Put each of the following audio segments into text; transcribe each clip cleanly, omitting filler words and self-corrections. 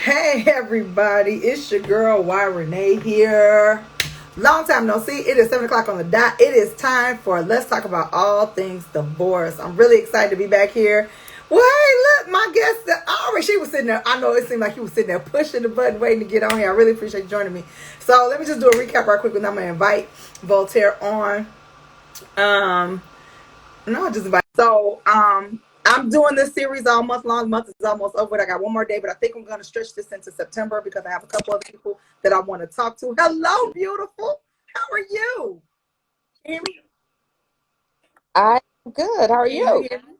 Hey everybody, it's your girl Y Renee here. Long time no see. It is 7 o'clock on the dot. It is time for Let's Talk About All Things Divorce. I'm really excited to be back here. Well, hey, look, my guest, already she was sitting there. I know it seemed like you were sitting there pushing the button, waiting to get on here. I really appreciate you joining me. So let me just do a recap right quick, and I'm gonna invite Voltaire on. Um, no, just about. I'm doing this series all month long. The month is almost over. I got one more day, but I think I'm going to stretch this into September because I have a couple other people that I want to talk to. Hello, beautiful. How are you? Can you hear me? I'm good. How are Can you you? hear me?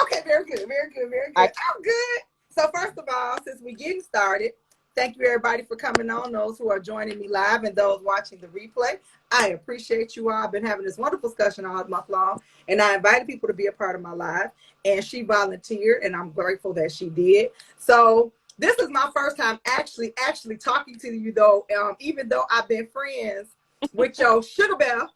Okay, very good, very good, very good. I I'm good. So first of all, since we're getting started, thank you everybody for coming on, those who are joining me live and those watching the replay. I appreciate you all. I've been having this wonderful discussion all month long, and I invited people to be a part of my live, and she volunteered, and I'm grateful that she did. So this is my first time actually talking to you, though, even though I've been friends with your sugar bear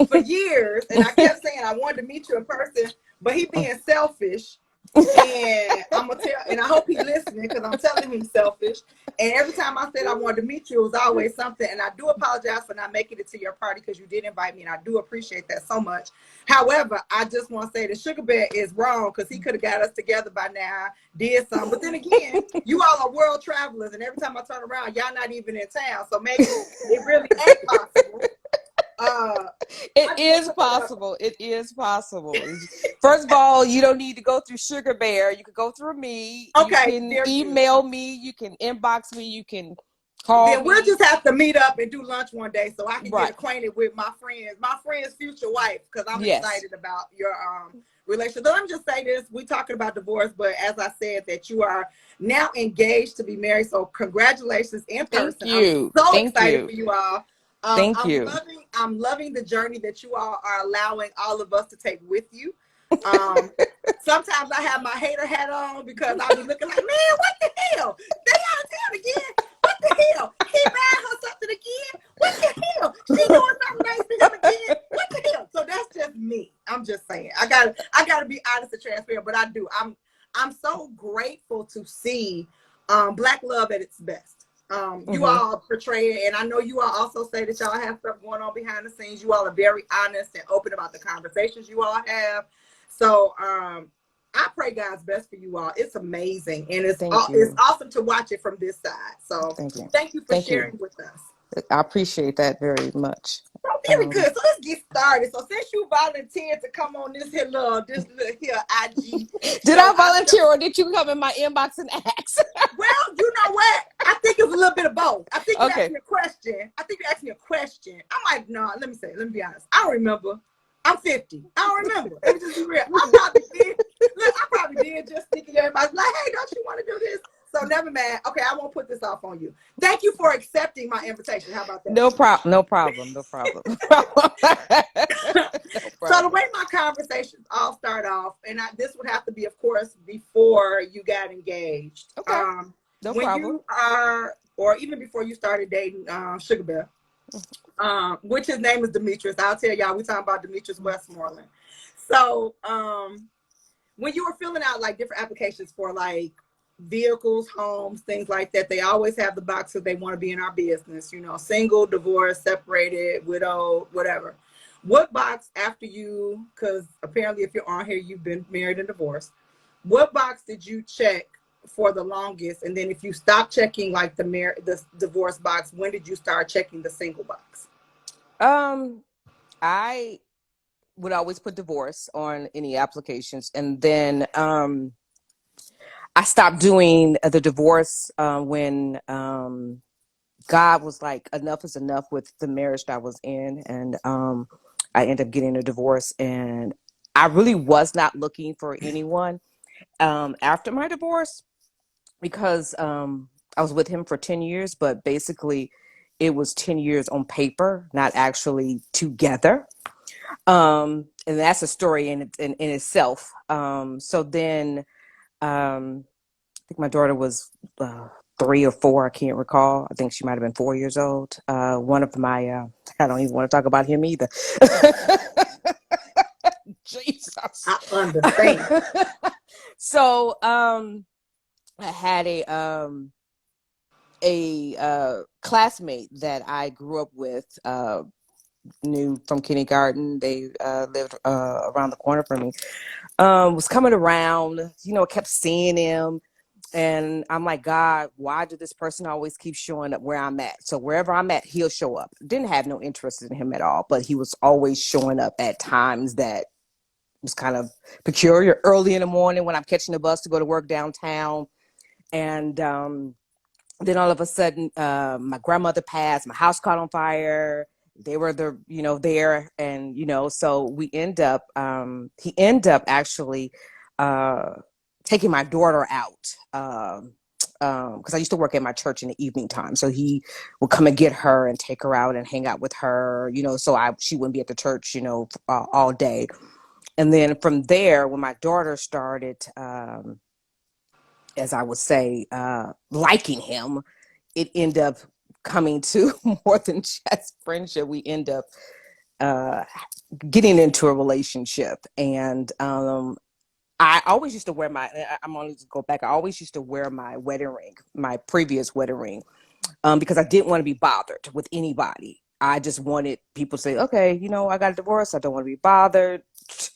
for years, and I kept saying I wanted to meet you in person, but he being selfish. And I'm gonna tell, and I hope he's listening because I'm telling him he's selfish. And every time I said I wanted to meet you, it was always something. And I do apologize for not making it to your party because you did invite me, and I do appreciate that so much. However, I just want to say the sugar bear is wrong because he could have got us together by now, did something. But then again, you all are world travelers, and every time I turn around, y'all not even in town, so maybe it really ain't possible. it I just want is to put that possible. It is possible. First of all, you don't need to go through Sugar Bear. You can go through me. up. You Okay, can very good. email me. You can inbox me. You can call Then we'll me. just have to meet up and do lunch one day so I can get Right. acquainted with my friend's future wife, because I'm Yes. excited about your relationship. But let me just say this: we talking about divorce, but as I said, that you are now engaged to be married. So congratulations in Thank person. I'm you. so Thank excited for you. you all. Thank you. I'm loving the journey that you all are allowing all of us to take with you. Um, Sometimes I have my hater hat on because I'll be looking like, man, what the hell? They out of town again. What the hell? He buying her something again? What the hell? She doing something nice to him again? What the hell? So that's just me. I'm just saying. I gotta be honest and transparent, but I do. I'm so grateful to see black love at its best. You Hmm. all portray it, and I know you all also say that y'all have stuff going on behind the scenes. You all are very honest and open about the conversations you all have. So I pray God's best for you all. It's amazing, and Thank it's you. awesome to watch it from this side. So Thank you. thank you for Thank you. sharing with us. I appreciate that very much. So very Um, good. So let's get started. So since you volunteered to come on this little here IG did show, I volunteer or did you come in my inbox and ask? well, you know what? I think it was a little bit of both. I think you asked Okay. me a question. I think you asked me a question. I might no. Let me be honest. I don't remember. I'm 50. I don't remember. Let me just be real. I probably did. Look, I probably did just thinking everybody's like, hey, don't you want to do this? So never mind. Okay, I won't put this off on you. Thank you for accepting my invitation. How about that? No problem. No problem. No problem. No So the problem. way my conversations all start off, and this would have to be, of course, before you got engaged. Okay. No When problem. you are, or even before you started dating Sugar Bear, which his name is Demetrius. I'll tell y'all, we talking about Demetrius Westmoreland. So when you were filling out like different applications for like vehicles, homes, things like that, they always have the box that they want to be in our business, single, divorced, separated, widowed, whatever. What box after you, because apparently if you're on here, you've been married and divorced, what box did you check for the longest? And then if you stop checking like the divorce box, when did you start checking the single box? Um, I would always put divorce on any applications, and then I stopped doing the divorce when God was like, enough is enough with the marriage that I was in, and I ended up getting a divorce, and I really was not looking for anyone after my divorce because I was with him for 10 years, but basically it was 10 years on paper, not actually together. And that's a story in itself. So then I think my daughter was 3 or 4. I can't recall. I think she might have been 4 years old. One of my, I don't even want to talk about him either. Jesus. I understand. So, I had a classmate that I grew up with, knew from kindergarten. They lived around the corner from me. Was coming around, kept seeing him. And I'm like, God, why did this person always keep showing up where I'm at? So wherever I'm at, he'll show up. Didn't have no interest in him at all, but he was always showing up at times that was kind of peculiar. Early in the morning when I'm catching the bus to go to work downtown. And then all of a sudden, my grandmother passed, my house caught on fire. They were there. And, so he ended up actually uh, taking my daughter out. Because I used to work at my church in the evening time. So he would come and get her and take her out and hang out with her, so she wouldn't be at the church, all day. And then from there, when my daughter started, as I would say, liking him, it ended up coming to more than just friendship. We end up uh, getting into a relationship. And I always used to wear I'm going to go back. I always used to wear my wedding ring, my previous wedding ring, because I didn't want to be bothered with anybody. I just wanted people to say, okay, I got a divorce. I don't want to be bothered.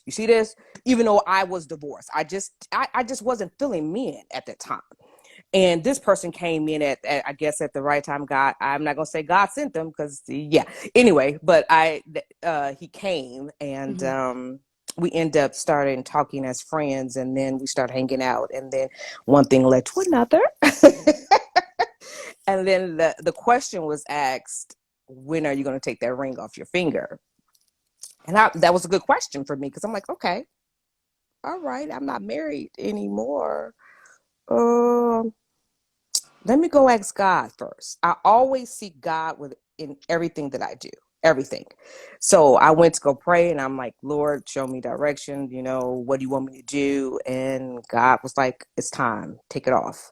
You see this? Even though I was divorced, I just wasn't feeling men at that time. And this person came in I guess at the right time. I'm not gonna say God sent them, because yeah. Anyway, but he came, and we end up starting talking as friends, and then we start hanging out, and then one thing led to another. And then the question was asked, when are you going to take that ring off your finger? And that was a good question for me, because I'm like, okay, all right, I'm not married anymore. Um, Let me go ask God first. I always seek God in everything that I do, everything. So I went to go pray, and I'm like, Lord, show me direction. What do you want me to do? And God was like, it's time, take it off.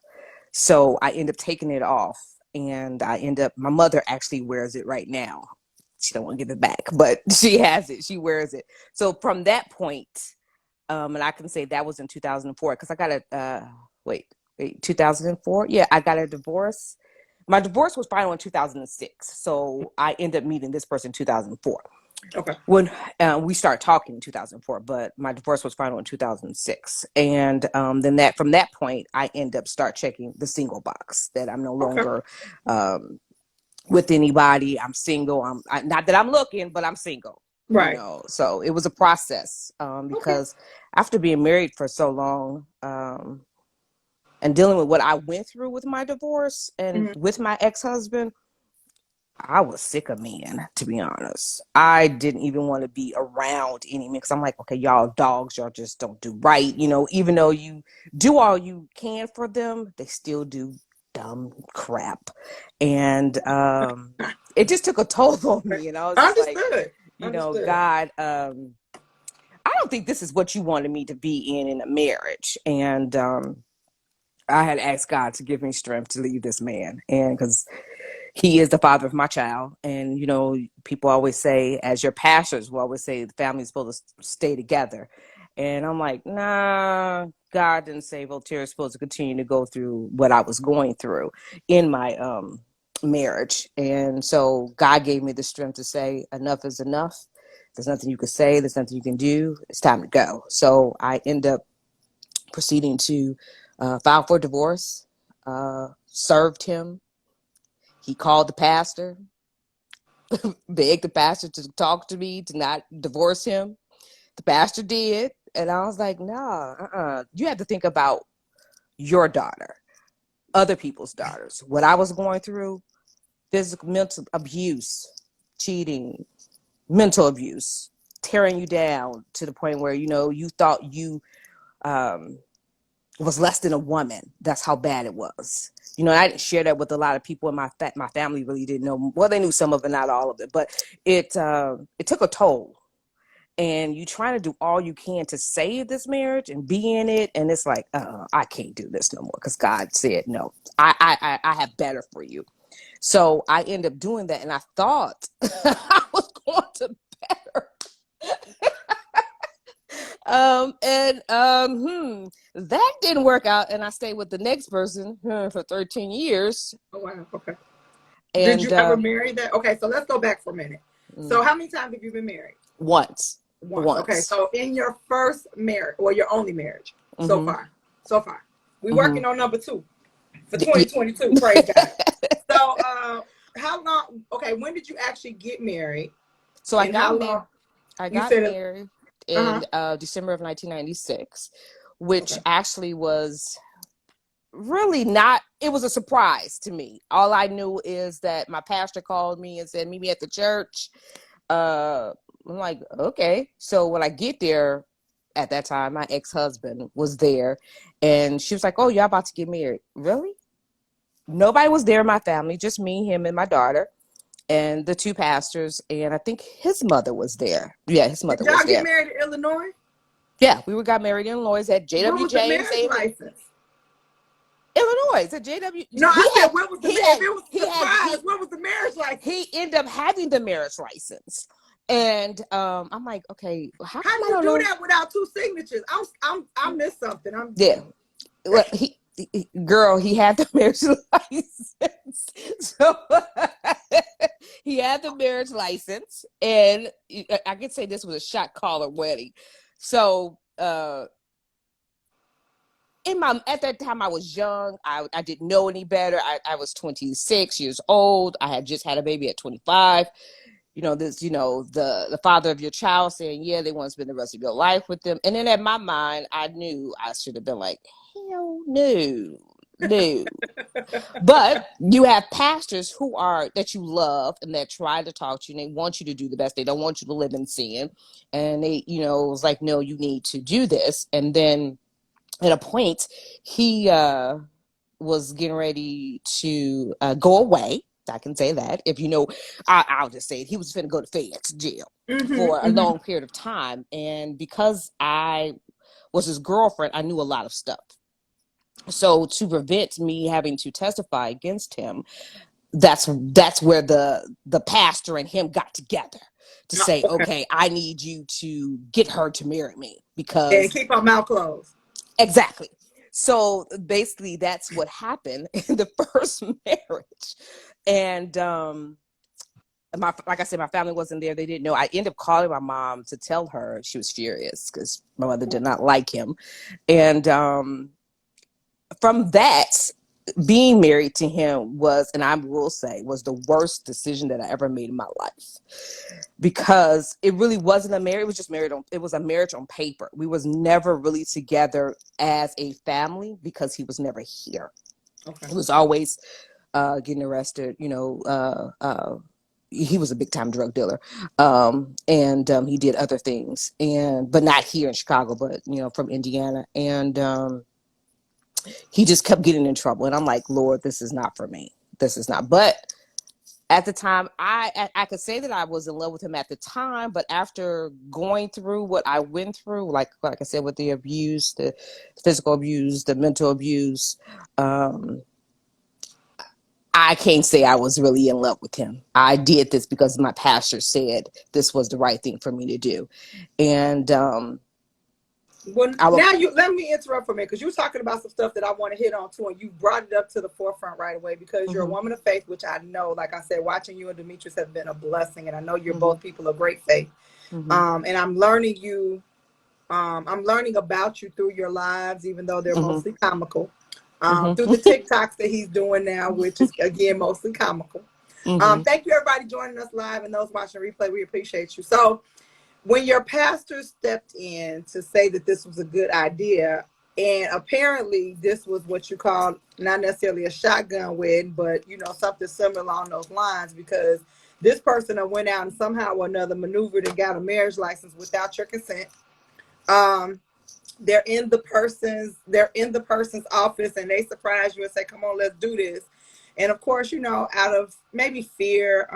So I end up taking it off, and my mother actually wears it right now. She don't want to give it back, but she has it. She wears it. So from that point, and I can say that was in 2004, because I got wait, 2004. Yeah, I got a divorce. My divorce was final in 2006. So I ended up meeting this person in 2004. Okay. When we started talking in 2004, but my divorce was final in 2006. And then from that point, I end up start checking the single box, that I'm no Okay. longer with anybody. I'm single. Not that I'm looking, but I'm single. Right. So it was a process, Okay. because after being married for so long, and dealing with what I went through with my divorce and Mhm. with my ex-husband, I was sick of men, to be honest. I didn't even want to be around any men, because I'm like, okay, y'all dogs, y'all just don't do right. Even though you do all you can for them, they still do dumb crap. And it just took a toll on me. And I was just like, Understood. Understood. God, I don't think this is what you wanted me to be in a marriage. And I had asked God to give me strength to leave this man. And because he is the father of my child. And, people always say, as your pastors will always say, the family is supposed to stay together. And I'm like, nah, God didn't say Voltaire is supposed to continue to go through what I was going through in my marriage. And so God gave me the strength to say, enough is enough. There's nothing you can say. There's nothing you can do. It's time to go. So I end up proceeding to file for divorce, served him. He called the pastor, begged the pastor to talk to me, to not divorce him. The pastor did. And I was like, nah, you have to think about your daughter, other people's daughters. What I was going through, physical, mental abuse, cheating, mental abuse, tearing you down to the point where, you thought you um, was less than a woman. That's how bad it was. I didn't share that with a lot of people in my family. Really didn't know. Well, they knew some of it, not all of it, but it took a toll. And you trying to do all you can to save this marriage and be in it, and it's like, I can't do this no more, because God said no. I have better for you. So I end up doing that, and I thought I was going to better. That didn't work out, and I stayed with the next person for 13 years. Oh wow. Okay. Did And you ever marry that? Okay, so let's go back for a minute. So how many times have you been married? once. Once. Okay, so in your first marriage, or your only marriage so far, we working on number 2 for 2022. Praise God. So, how long? Okay, when did you actually get married? So and how long? I You got said married in December of 1996, which actually was really not, it was a surprise to me. All I knew is that my pastor called me and said, meet me at the church. I'm like, okay. So when I get there, at that time, my ex-husband was there, and she was like, oh, you're about to get married. Really? Nobody was there in my family, just me, him, and my daughter, and the 2 pastors, and I think his mother was there. Yeah, his mother Did y'all was get there. married in Illinois? Yeah, we got married in Illinois at What JW was the James. marriage license? Illinois, at JW. No, I said, what was the marriage? If it was a surprise, what was the marriage license? He ended up having the marriage license. And I'm like, okay, how do come I you don't do know? that without 2 signatures? I missed something. Yeah. Well, he had the marriage license. So he had the marriage license, and I could say this was a shot caller wedding. So at that time I was young. I didn't know any better. I was 26 years old. I had just had a baby at 25. The father of your child saying, yeah, they want to spend the rest of your life with them. And then in my mind, I knew I should have been like, hell no. But you have pastors that you love and that try to talk to you, and they want you to do the best. They don't want you to live in sin. And they, it was like, no, you need to do this. And then at a point, he was getting ready to go away. I can say that. If I'll just say it. He was going to go to FedEx jail for a long period of time. And because I was his girlfriend, I knew a lot of stuff. So to prevent me having to testify against him, that's where the pastor and him got together to say, okay, I need you to get her to marry me because keep her mouth closed. Exactly. So basically that's what happened in the first marriage. And like I said, my family wasn't there. They didn't know. I ended up calling my mom to tell her. She was furious because my mother did not like him. And from that, being married to him was the worst decision that I ever made in my life, because it really wasn't a marriage. It was just it was a marriage on paper. We was never really together as a family because he was never here. He was always getting arrested. He was a big time drug dealer. And he did other things, but not here in Chicago, but from Indiana. And he just kept getting in trouble. And I'm like, Lord, this is not for me. This is not. But at the time, I could say that I was in love with him at the time. But after going through what I went through, like I said, with the abuse, the physical abuse, the mental abuse, I can't say I was really in love with him. I did this because my pastor said this was the right thing for me to do. And let me interrupt for a minute, because you're talking about some stuff that I want to hit on too, and you brought it up to the forefront right away because you're a woman of faith, which I know, like I said, watching you and Demetrius have been a blessing, and I know you're both people of great faith. And I'm learning I'm learning about you through your lives, even though they're mostly comical, through the TikToks that he's doing now, which is again mostly comical. Thank you everybody joining us live, and those watching the replay, we appreciate you. So when your pastor stepped in to say that this was a good idea, and apparently this was what you call not necessarily a shotgun wedding, but something similar along those lines, because this person went out and somehow or another maneuvered and got a marriage license without your consent. They're in the person's office, and they surprise you and say, come on, let's do this. And of course, out of maybe fear,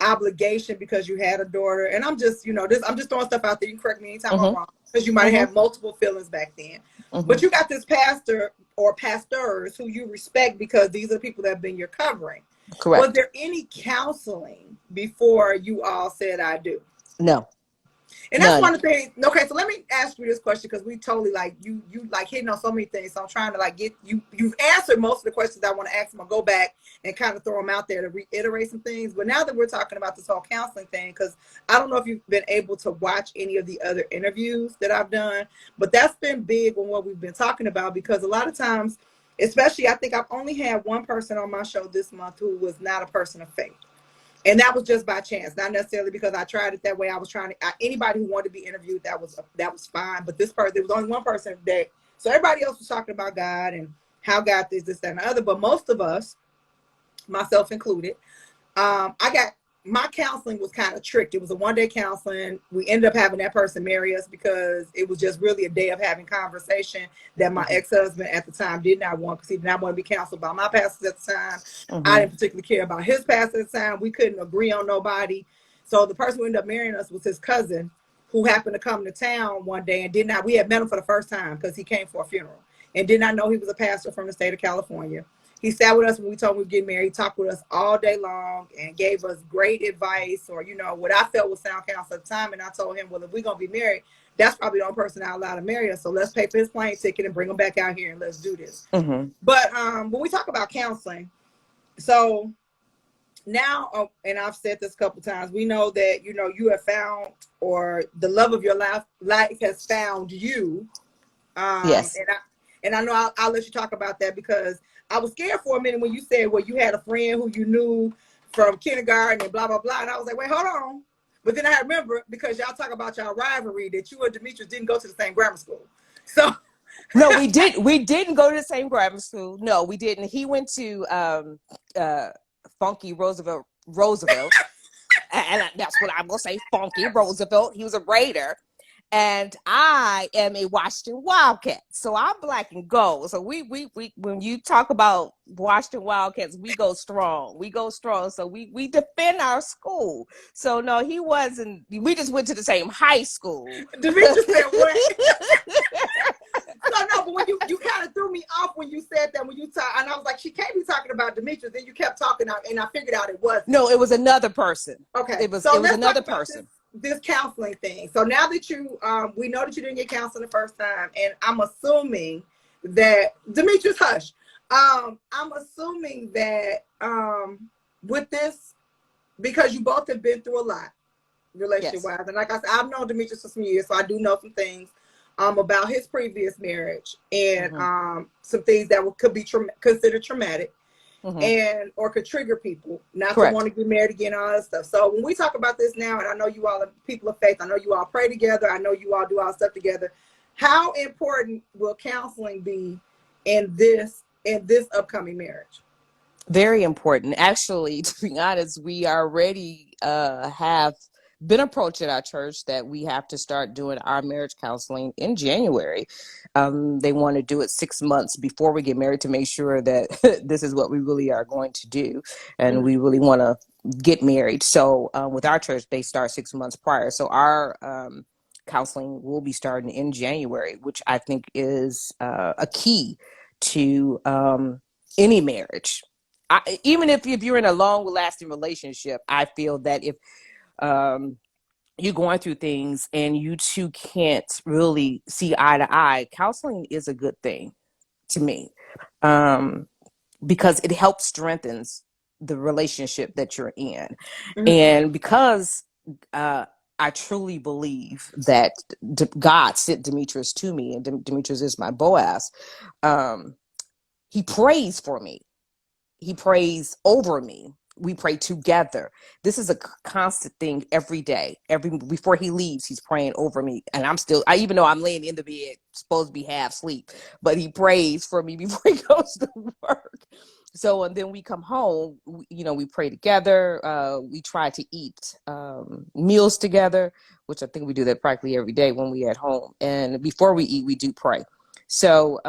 obligation, because you had a daughter, and I'm just throwing stuff out there. You can correct me anytime I'm wrong, because you might have multiple feelings back then. But you got this pastor or pastors who you respect because these are the people that have been your covering. Correct. Was there any counseling before you all said I do? No. And that's None. one of the things. Okay, so let me ask you this question because we totally like you like hitting on so many things. So I'm trying to like get you. You've answered most of the questions I want to ask. I'm gonna go back and kind of throw them out there to reiterate some things. But now that we're talking about this whole counseling thing, because I don't know if you've been able to watch any of the other interviews that I've done, but that's been big on what we've been talking about because a lot of times, especially I think I've only had one person on my show this month who was not a person of faith. And that was just by chance, not necessarily because I tried it that way. I was trying to anybody who wanted to be interviewed, that was fine. But this person, there was only one person that, so everybody else was talking about God and how God this, that, and the other. But most of us, myself included, I got my counseling was kind of tricked. It was a one-day counseling. We ended up having that person marry us because it was just really a day of having conversation that my ex-husband at the time did not want because he did not want to be counseled by my pastors at the time. I didn't particularly care about his pastor at the time. We couldn't agree on nobody. So the person who ended up marrying us was his cousin who happened to come to town one day and did not, we had met him for the first time because he came for a funeral and did not know he was a pastor from the state of California. He sat with us when we told him we were getting married. He talked with us all day long and gave us great advice or, you know, what I felt was sound counsel at the time. And I told him, well, if we're going to be married, that's probably the only person out allowed to marry us. So let's pay for his plane ticket and bring him back out here and let's do this. But when we talk about counseling, so now, and I've said this a couple times, we know that, you know, you have found or the love of your life has found you. Yes. And I know I'll let you talk about that because I was scared for a minute when you said, well, you had a friend who you knew from kindergarten and blah, blah, blah. And I was like, wait, hold on. But then I remember because y'all talk about y'all rivalry that you and Demetrius didn't go to the same grammar school. So no, we didn't go to the same grammar school. No, we didn't. He went to Funky Roosevelt, and that's what I'm gonna say. Funky Roosevelt. He was a Raider, and I am a Washington Wildcat. So I'm black and gold. So we when you talk about Washington Wildcats, we go strong. We go strong. So we defend our school. So no, he wasn't. We just went to the same high school. Demetrius said what? So no, but when you kind of threw me off when you said that when you talk, and I was like, she can't be talking about Demetrius. Then you kept talking, and I figured out it wasn't. No, it was another person. Okay, it was another person. This counseling thing. So now that you, we know that you didn't get counseling the first time, and I'm assuming that Demetrius, hush. I'm assuming that with this, because you both have been through a lot relationship wise, and like I said, I've known Demetrius for some years, so I do know some things about his previous marriage and some things that could be considered traumatic. And or could trigger people not to want to get married again, all that stuff. So when we talk about this now, and I know you all are people of faith, I know you all pray together, I know you all do all stuff together. How important will counseling be in this upcoming marriage? Very important. Actually, to be honest, we already have been approached at our church that we have to start doing our marriage counseling in January. They want to do it 6 months before we get married to make sure that this is what we really are going to do. And we really want to get married. So with our church, they start 6 months prior. So our counseling will be starting in January, which I think is a key to any marriage. Even if you're in a long lasting relationship, I feel that if you're going through things and you two can't really see eye to eye, counseling is a good thing to me, because it helps strengthens the relationship that you're in. And because I truly believe that God sent Demetrius to me, and Demetrius is my Boaz. He prays for me. He prays over me. We pray together. This is a constant thing every day. Before he leaves, he's praying over me. And even though I'm laying in the bed, supposed to be half asleep, but he prays for me before he goes to work. So, and then we come home, we pray together. We try to eat meals together, which I think we do that practically every day when we're at home. And before we eat, we do pray. So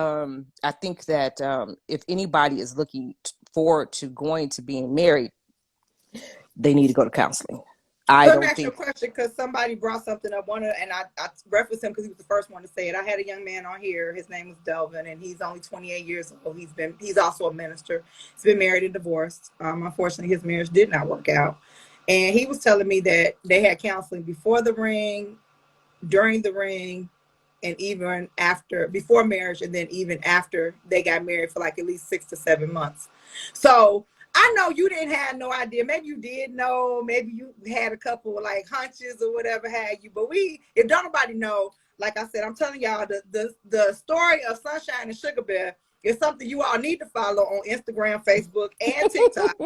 I think that if anybody is looking forward to going to being married, they need to go to counseling. Let me ask you a question because somebody brought something up. And I referenced him because he was the first one to say it. I had a young man on here. His name is Delvin, and he's only 28 years old. He's also a minister. He's been married and divorced. Unfortunately, his marriage did not work out. And he was telling me that they had counseling before the ring, during the ring, and even after, before marriage, and then even after they got married for like at least 6 to 7 months. So I know you didn't have no idea. Maybe you did know. Maybe you had a couple of like hunches or whatever had you. But if don't nobody know, like I said, I'm telling y'all the story of Sunshine and Sugar Bear is something you all need to follow on Instagram, Facebook, and TikTok.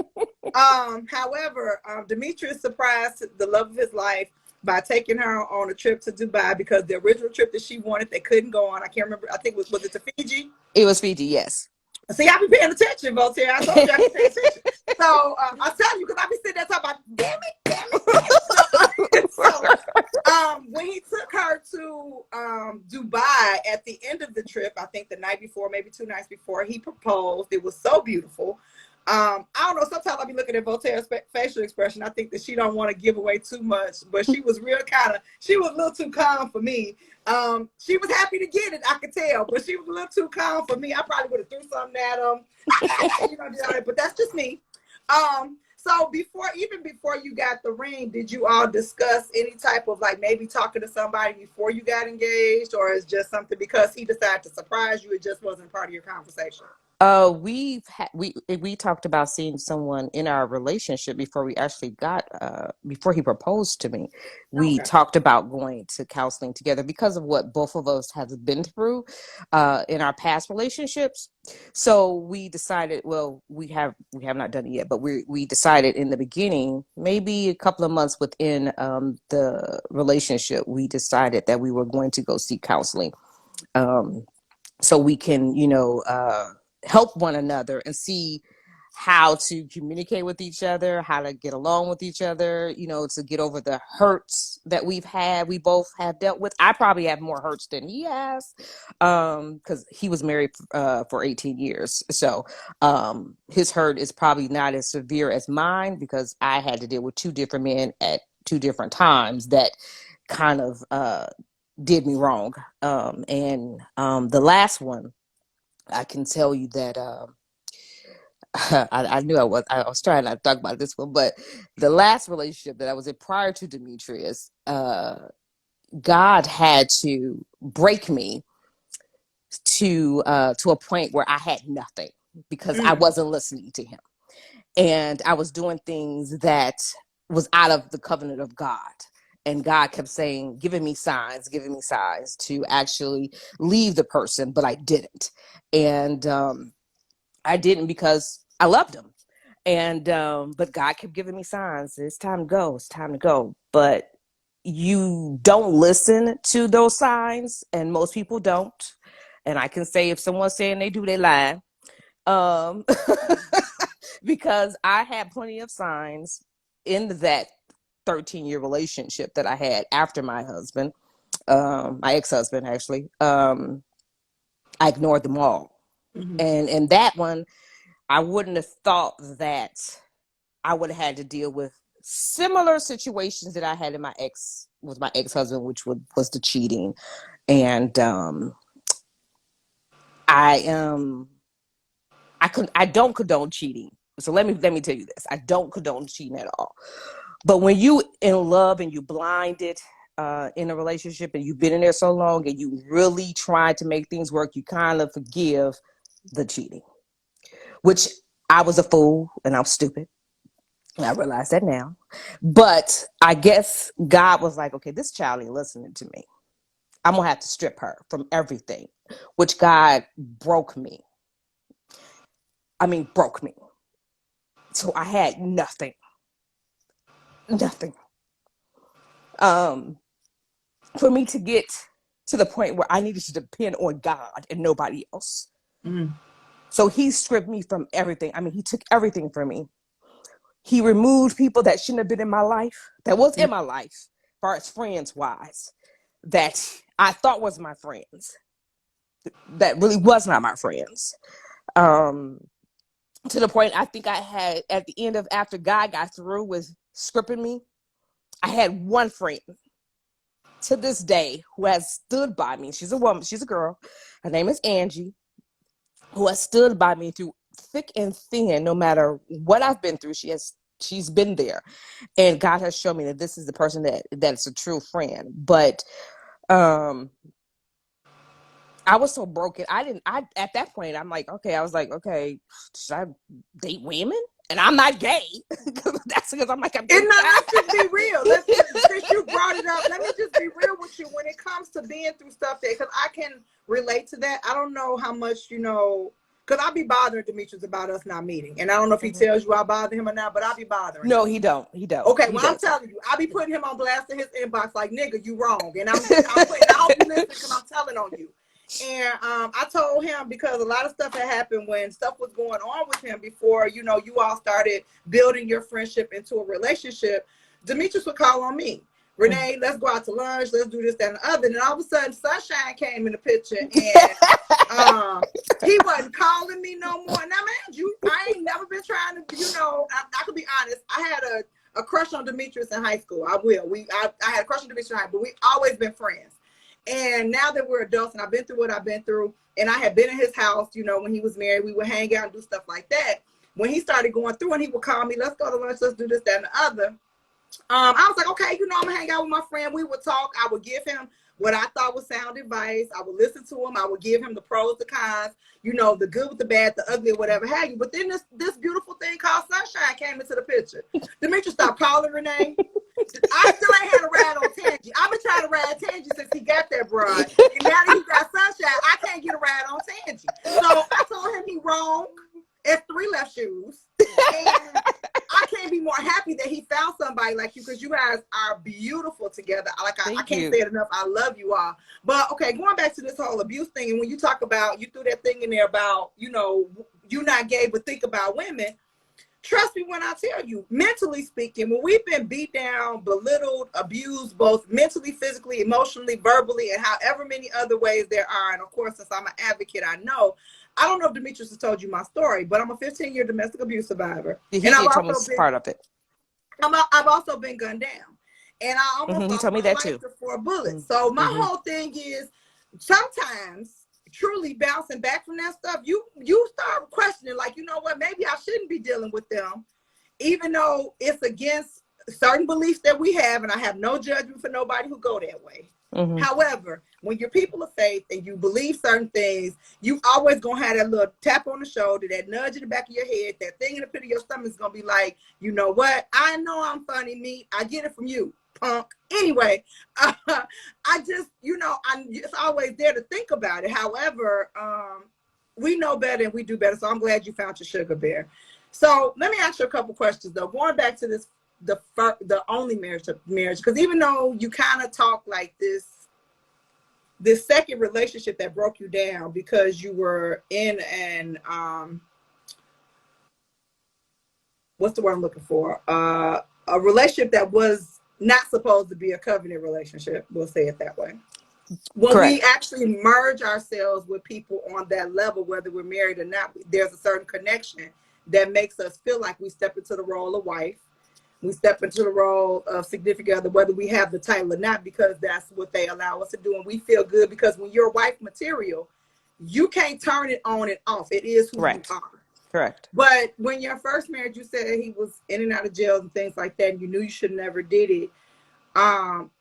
However, Demetrius surprised the love of his life by taking her on a trip to Dubai, because the original trip that she wanted, they couldn't go on. I can't remember. I think was it to Fiji? It was Fiji, yes. See, I be paying attention, Voltaire. I told you I be paying attention. So I'll tell you, because I be sitting there talking about, damn it, damn it, damn it. When he took her to Dubai at the end of the trip, I think the night before, maybe 2 nights before, he proposed. It was so beautiful. I don't know. Sometimes I be looking at Voltaire's facial expression. I think that she don't want to give away too much, but she was she was a little too calm for me. She was happy to get it, I could tell, but she was a little too calm for me. I probably would have threw something at him, but that's just me. So before you got the ring, did you all discuss any type of like maybe talking to somebody before you got engaged, or is just something because he decided to surprise you, it just wasn't part of your conversation? We talked about seeing someone in our relationship before we actually got before he proposed to me. We Okay. talked about going to counseling together because of what both of us have been through in our past relationships. So we decided, well, we have not done it yet, but we decided in the beginning, maybe a couple of months within the relationship, we decided that we were going to go seek counseling. So we can, help one another and see how to communicate with each other, how to get along with each other, to get over the hurts that we both have dealt with. I probably have more hurts than he has, because he was married for 18 years. So his hurt is probably not as severe as mine, because I had to deal with two different men at two different times that kind of did me wrong. And the last one, I can tell you that I knew I was trying not to talk about this one, but the last relationship that I was in prior to Demetrius, God had to break me to a point where I had nothing, because I wasn't listening to him, and I was doing things that was out of the covenant of God. And God kept saying, giving me signs to actually leave the person, but I didn't. And I didn't because I loved him. And but God kept giving me signs. It's time to go. It's time to go. But you don't listen to those signs, and most people don't. And I can say if someone's saying they do, they lie. Um, because I had plenty of signs in that 13-year relationship that I had after my husband, my ex-husband actually. I ignored them all. Mm-hmm. And that one, I wouldn't have thought that I would have had to deal with similar situations that I had with my ex-husband, which was the cheating. And I don't condone cheating. So let me tell you this. I don't condone cheating at all. But when you in love and you blinded in a relationship, and you've been in there so long and you really try to make things work, you kind of forgive the cheating, which I was a fool and I'm stupid. I realize that now. But I guess God was like, okay, this child ain't listening to me. I'm going to have to strip her from everything, which God broke me. I mean, broke me. So I had nothing. Nothing. For me to get to the point where I needed to depend on God and nobody else. Mm. So he stripped me from everything. I mean, he took everything from me. He removed people that shouldn't have been in my life, that was in my life, as far as friends wise, that I thought was my friends, that really was not my friends. To the point I think I had at the end of after God got through with stripping me, I had one friend to this day who has stood by me. She's a woman, she's a girl. Her name is Angie, who has stood by me through thick and thin. No matter what I've been through, she's been there. And God has shown me that this is the person that's a true friend. But Um, I was so broken. I at that point, I'm like, okay, I was like, okay, should I date women? And I'm not gay. That's because I'm like, I'm And getting now, let's just be real. tired. Let's just, since you brought it up, let me just be real with you when it comes to being through stuff that, because I can relate to that. I don't know how much, because I'll be bothering Demetrius about us not meeting. And I don't know if he Mhm. tells you I bother him or not, but I'll be bothering No, him. he don't. He don't. Okay, He well, I'm doesn't. telling you, I'll be putting him on blast in his inbox like, nigga, you wrong. And I'm putting, I hope you listen because I'm telling on you. And I told him because a lot of stuff had happened when stuff was going on with him before, you all started building your friendship into a relationship. Demetrius would call on me. Renee, let's go out to lunch. Let's do this, that, and the other. And all of a sudden, Sunshine came in the picture, and he wasn't calling me no more. Now, man, I ain't never been trying to, I could be honest. I had a crush on Demetrius in high school. I will. I had a crush on Demetrius in high school, but we always been friends. And now that we're adults and I've been through what I've been through, and I had been in his house, when he was married, we would hang out and do stuff like that. When he started going through and he would call me, let's go to lunch, let's do this, that, and the other. I was like, okay, I'm gonna hang out with my friend. We would talk. I would give him what I thought was sound advice. I would listen to him. I would give him the pros, the cons, the good with the bad, the ugly, whatever have you. But then this beautiful thing called Sunshine came into the picture. Demetrius stopped calling Renee. I still ain't had a ride on Tangy. I've been trying to ride Tangy since he got that broad. And now that he got Sunshine, I can't get a ride on Tangy. So I told him he wrong. It's 3 left shoes. And I can't be more happy that he found somebody like you because you guys are beautiful together. I can't say it enough. I love you all. But okay, going back to this whole abuse thing, and when you talk about, you threw that thing in there about, you not gay, but think about women. Trust me when I tell you, mentally speaking, when we've been beat down, belittled, abused, both mentally, physically, emotionally, verbally, and however many other ways there are, and of course, since I'm an advocate, I know. I don't know if Demetrius has told you my story, but I'm a 15-year domestic abuse survivor. He And did tell me part of it. I've also been gunned down. And I almost He lost told me my that life too. to 4 bullets. So my whole thing is sometimes truly bouncing back from that stuff, you start questioning, like, you know what, maybe I shouldn't be dealing with them, even though it's against certain beliefs that we have, and I have no judgment for nobody who go that way. However, when you're people of faith and you believe certain things, you always gonna have that little tap on the shoulder, that nudge in the back of your head, that thing in the pit of your stomach is gonna be like, you know what? I know I'm funny, me. I get it from you, punk. Anyway, I just, I'm just always there to think about it. However, we know better and we do better. So I'm glad you found your sugar bear. So let me ask you a couple questions though. Going back to this, the only marriage, because even though you kind of talk like this second relationship that broke you down because you were in an what's the word I'm looking for? A relationship that was not supposed to be a covenant relationship. We'll say it that way. When we actually merge ourselves with people on that level, whether we're married or not, there's a certain connection that makes us feel like we step into the role of wife. We step into the role of significant other, whether we have the title or not, because that's what they allow us to do. And we feel good because when you're wife material, you can't turn it on and off. It is who you are. Correct. But when you're first married, you said he was in and out of jail and things like that, and you knew you should never did it.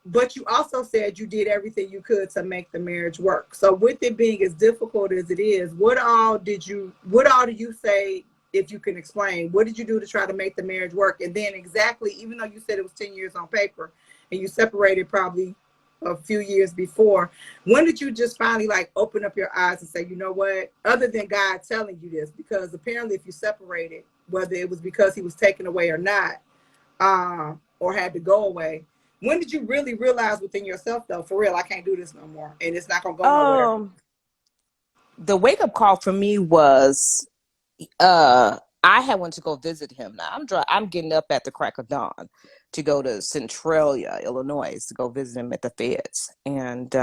But you also said you did everything you could to make the marriage work. So with it being as difficult as it is, what all do you say, if you can explain, what did you do to try to make the marriage work? And then exactly, even though you said it was 10 years on paper and you separated probably a few years before, when did you just finally like open up your eyes and say, you know what, other than God telling you this, because apparently if you separated, whether it was because he was taken away or not, or had to go away, when did you really realize within yourself though, for real, I can't do this no more and it's not gonna go nowhere? The wake up call for me was I had went to go visit him. Now I'm getting up at the crack of dawn to go to Centralia, Illinois, to go visit him at the feds. And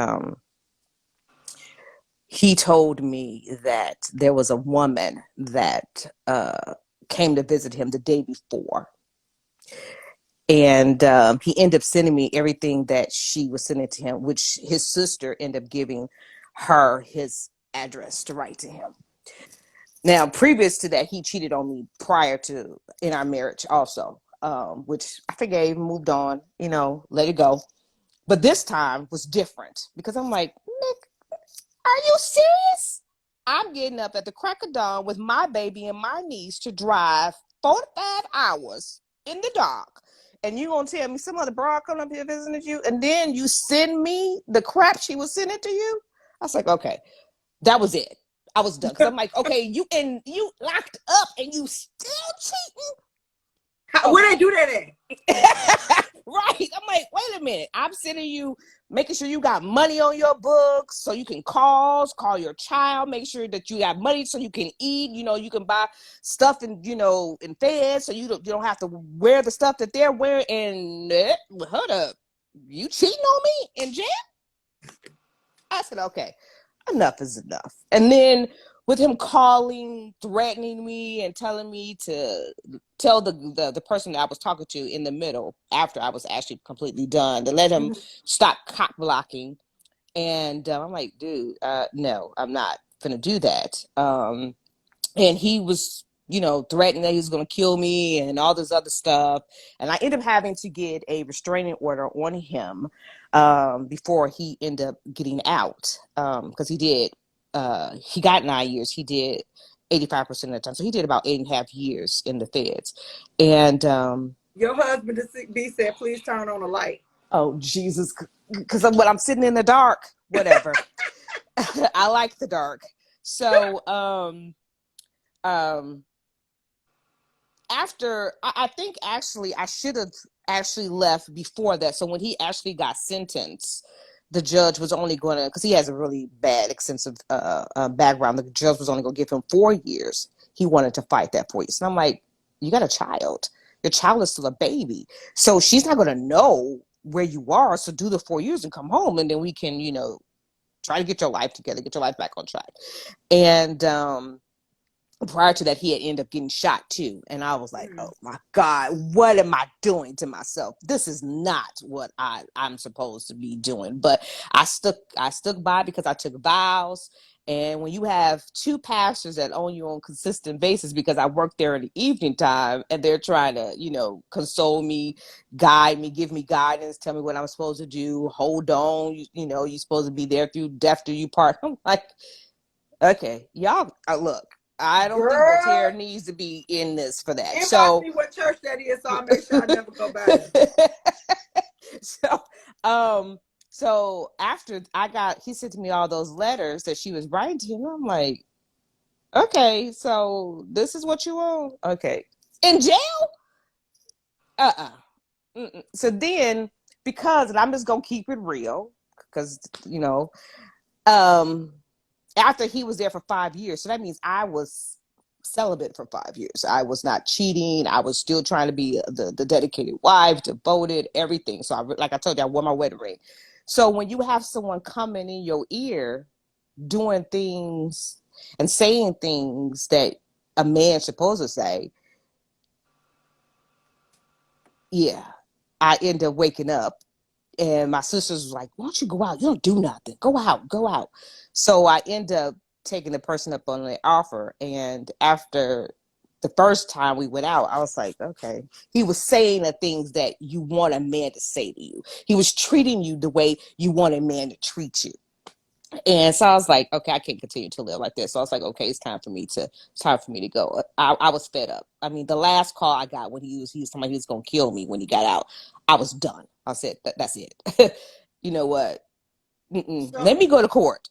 he told me that there was a woman that came to visit him the day before. And he ended up sending me everything that she was sending to him, which his sister ended up giving her his address to write to him. Now, previous to that, he cheated on me prior to in our marriage also, which I forgave, moved on, let it go. But this time was different because I'm like, Nick, are you serious? I'm getting up at the crack of dawn with my baby and my niece to drive 45 hours in the dark. And you gonna tell me some other broad coming up here visiting you, and then you send me the crap she was sending to you? I was like, okay, that was it. I was done. Cause I'm like, okay, you locked up and you still cheating? Where they do that at? Right. I'm like, wait a minute. I'm sending you, making sure you got money on your books so you can call your child, make sure that you got money so you can eat, you can buy stuff in Fed so you don't have to wear the stuff that they're wearing. And hold up, you cheating on me in jail? I said, okay, enough is enough. And then with him calling, threatening me, and telling me to tell the person that I was talking to in the middle after I was actually completely done, to let him stop cop blocking. And I'm like, dude, no, I'm not gonna do that. And he was, threatening that he was going to kill me and all this other stuff. And I ended up having to get a restraining order on him before he ended up getting out, because he got 9 years. He did 85% of the time. So he did about 8.5 years in the feds. And your husband B said, please turn on the light. Oh, Jesus. Because when I'm sitting in the dark, whatever. I like the dark. So after, I think actually I should have actually left before that. So when he actually got sentenced, the judge was only going to, because he has a really bad, extensive background, the judge was only going to give him 4 years. He wanted to fight that 4 years. And I'm like, you got a child. Your child is still a baby. So she's not going to know where you are. So do the 4 years and come home. And then we can, try to get your life together, get your life back on track. And prior to that, he had ended up getting shot too. And I was like, oh my God, what am I doing to myself? This is not what I'm supposed to be doing. But I stuck by because I took vows. And when you have two pastors that own you on a consistent basis, because I work there in the evening time and they're trying to, console me, guide me, give me guidance, tell me what I'm supposed to do, hold on, you're supposed to be there through death do you part. I'm like, okay, y'all, look, I don't think Voltaire needs to be in this for that. So me what church that is, so I'll make sure I never go by there. So after he sent me all those letters that she was writing to him. I'm like, okay, so this is what you want? Okay. In jail? So then, because, and I'm just going to keep it real, because, after he was there for 5 years, so that means I was celibate for 5 years. I was not cheating. I was still trying to be the dedicated wife, devoted, everything. So like I told you, I wore my wedding ring. So when you have someone coming in your ear, doing things and saying things that a man's supposed to say, yeah, I end up waking up. And my sisters was like, why don't you go out? You don't do nothing. Go out. So I end up taking the person up on the offer. And after the first time we went out, I was like, okay. He was saying the things that you want a man to say to you. He was treating you the way you want a man to treat you. And so I was like, okay, I can't continue to live like this. So I was like, okay, it's time for me to go. I was fed up. I mean, the last call I got when he was somebody who was going to kill me when he got out, I was done. I said, that's it. You know what? So, let me go to court.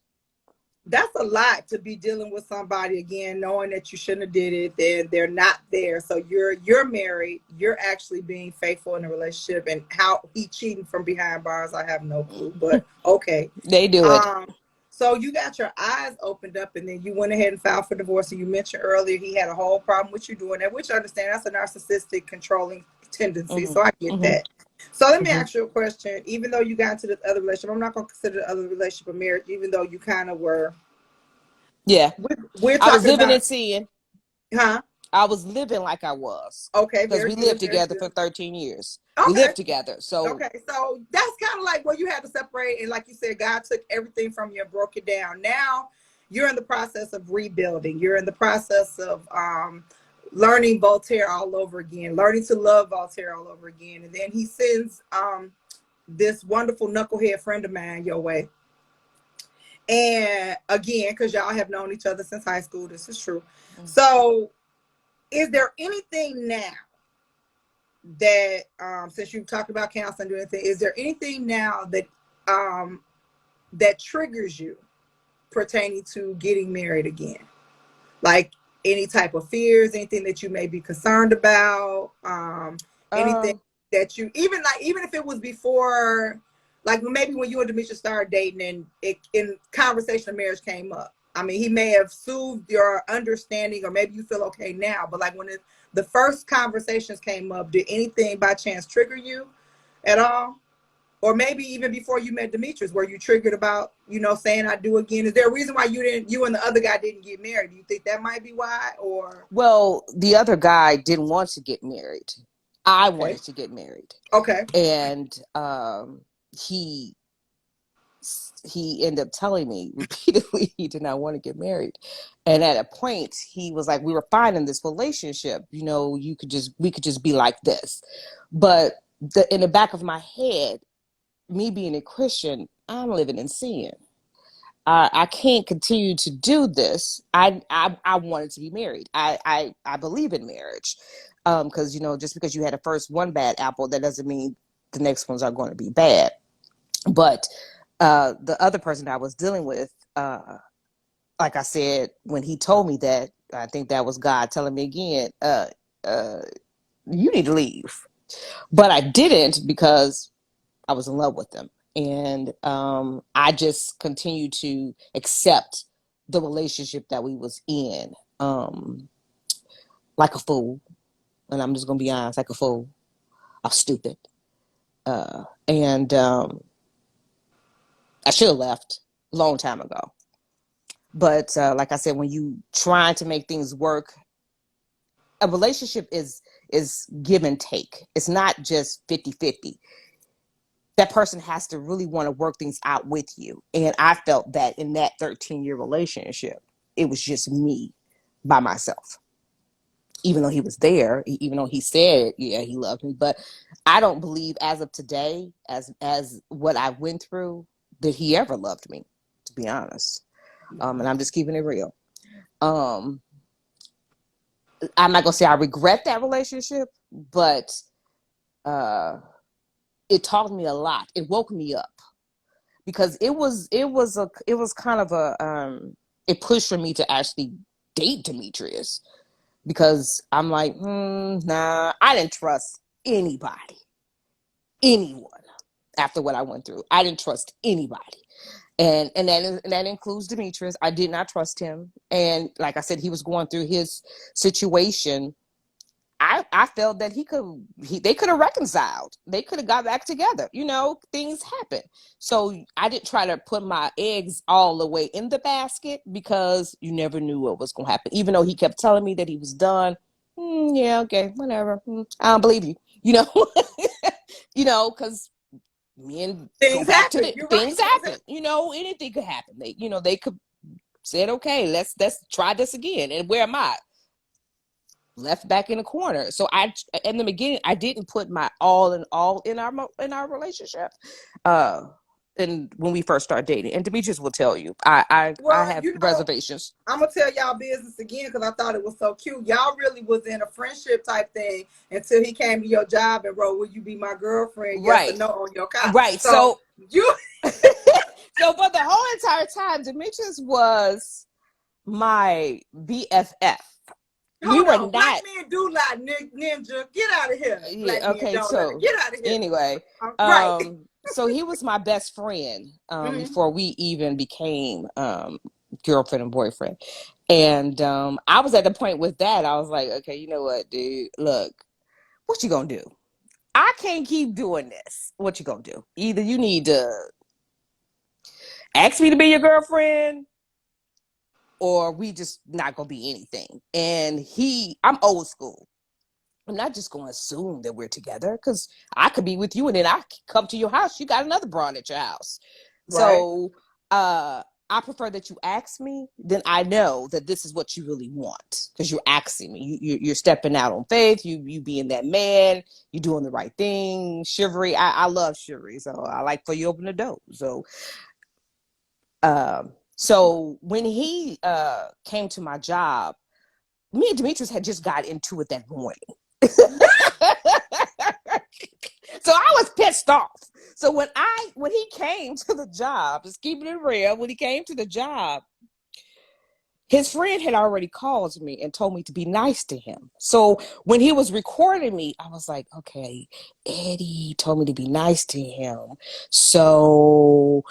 That's a lot to be dealing with somebody again, knowing that you shouldn't have did it. They're not there. So you're married. You're actually being faithful in a relationship, and how he cheating from behind bars, I have no clue. But okay, they do it. So you got your eyes opened up, and then you went ahead and filed for divorce. And you mentioned earlier he had a whole problem with you doing that, which I understand. That's a narcissistic, controlling tendency. So I get that. So let me ask you a question. Even though you got into the other relationship, I'm not going to consider the other relationship a marriage, even though you kind of were. Yeah. We're I was living and seeing. Huh? I was living like I was. Okay. Because we lived together for 13 years. Okay. We lived together. So okay. So that's kind of like where you had to separate. And like you said, God took everything from you and broke it down. Now you're in the process of rebuilding. You're in the process of learning Voltaire all over again, learning to love Voltaire all over again. And then he sends this wonderful knucklehead friend of mine your way. And again, because y'all have known each other since high school, this is true. So, is there anything now that, since you've talked about counseling and anything, is there anything now that that triggers you pertaining to getting married again? Like any type of fears, anything that you may be concerned about, anything that you even if it was before, like maybe when you and Demetria started dating and in conversation of marriage came up. I mean, he may have soothed your understanding, or maybe you feel okay now. But like when the first conversations came up, did anything by chance trigger you at all? Or maybe even before you met Demetrius, were you triggered about, saying I do again? Is there a reason why you and the other guy didn't get married? Do you think that might be why? Or Well, the other guy didn't want to get married. I okay. wanted to get married. Okay. And he ended up telling me repeatedly he did not want to get married. And at a point he was like, we were fine in this relationship, we could just be like this. But in the back of my head, me being a Christian, I'm living in sin. I can't continue to do this. I wanted to be married. I believe in marriage, because just because you had a first one bad apple, that doesn't mean the next ones are going to be bad. But the other person I was dealing with, like I said, when he told me that, I think that was God telling me again, you need to leave. But I didn't, because I was in love with him. And I just continued to accept the relationship that we was in, like a fool. And I'm just going to be honest, like a fool. I was stupid. And I should have left a long time ago. But like I said, when you trying to make things work, a relationship is give and take. It's not just 50-50. That person has to really want to work things out with you. And I felt that in that 13-year relationship, it was just me by myself. Even though he was there, even though he said, yeah, he loved me. But I don't believe as of today, as what I went through, that he ever loved me, to be honest. And I'm just keeping it real. I'm not going to say I regret that relationship, but it taught me a lot. It woke me up, because it was kind of it pushed for me to actually date Demetrius, because I'm like, nah, I didn't trust anyone after what I went through. I didn't trust anybody. And that includes Demetrius. I did not trust him. And like I said, he was going through his situation. I felt that they could have reconciled. They could have got back together. Things happen. So I didn't try to put my eggs all the way in the basket, because you never knew what was going to happen. Even though he kept telling me that he was done. Yeah, okay, whatever. I don't believe you. Because men go Things back to happen. the You're things right. happen. Anything could happen. They could said, okay, let's try this again. And where am I? Left back in the corner. So in the beginning, I didn't put my all in our relationship. And when we first started dating, and Demetrius will tell you, I Well, have reservations. I'm gonna tell y'all business again, because I thought it was so cute. Y'all really was in a friendship type thing until he came to your job and wrote, "Will you be my girlfriend? Yes or Right. no" on your car. Right. So you So for the whole entire time, Demetrius was my BFF. We hold were on. Black not. men do lie, ninja. Get out of here. Black Yeah. men Okay. don't lie. So Get out of here. anyway, Right. so he was my best friend Mm-hmm. before we even became girlfriend and boyfriend. And I was at the point with that. I was like, okay, you know what, dude? Look, what you gonna do? I can't keep doing this. What you gonna do? Either you need to ask me to be your girlfriend, or we just not gonna be anything. And I'm old school. I'm not just going to assume that we're together, because I could be with you and then I come to your house. You got another brawn at your house. Right. So I prefer that you ask me, then I know that this is what you really want because you're asking me. You're stepping out on faith. You being that man. You're doing the right thing. Chivalry. I love chivalry, so I like for you to open the door. So when he came to my job, me and Demetrius had just got into it that morning. So I was pissed off. So when he came to the job, just keeping it real, when he came to the job, his friend had already called me and told me to be nice to him. So when he was recording me, I was like, okay, Eddie told me to be nice to him. So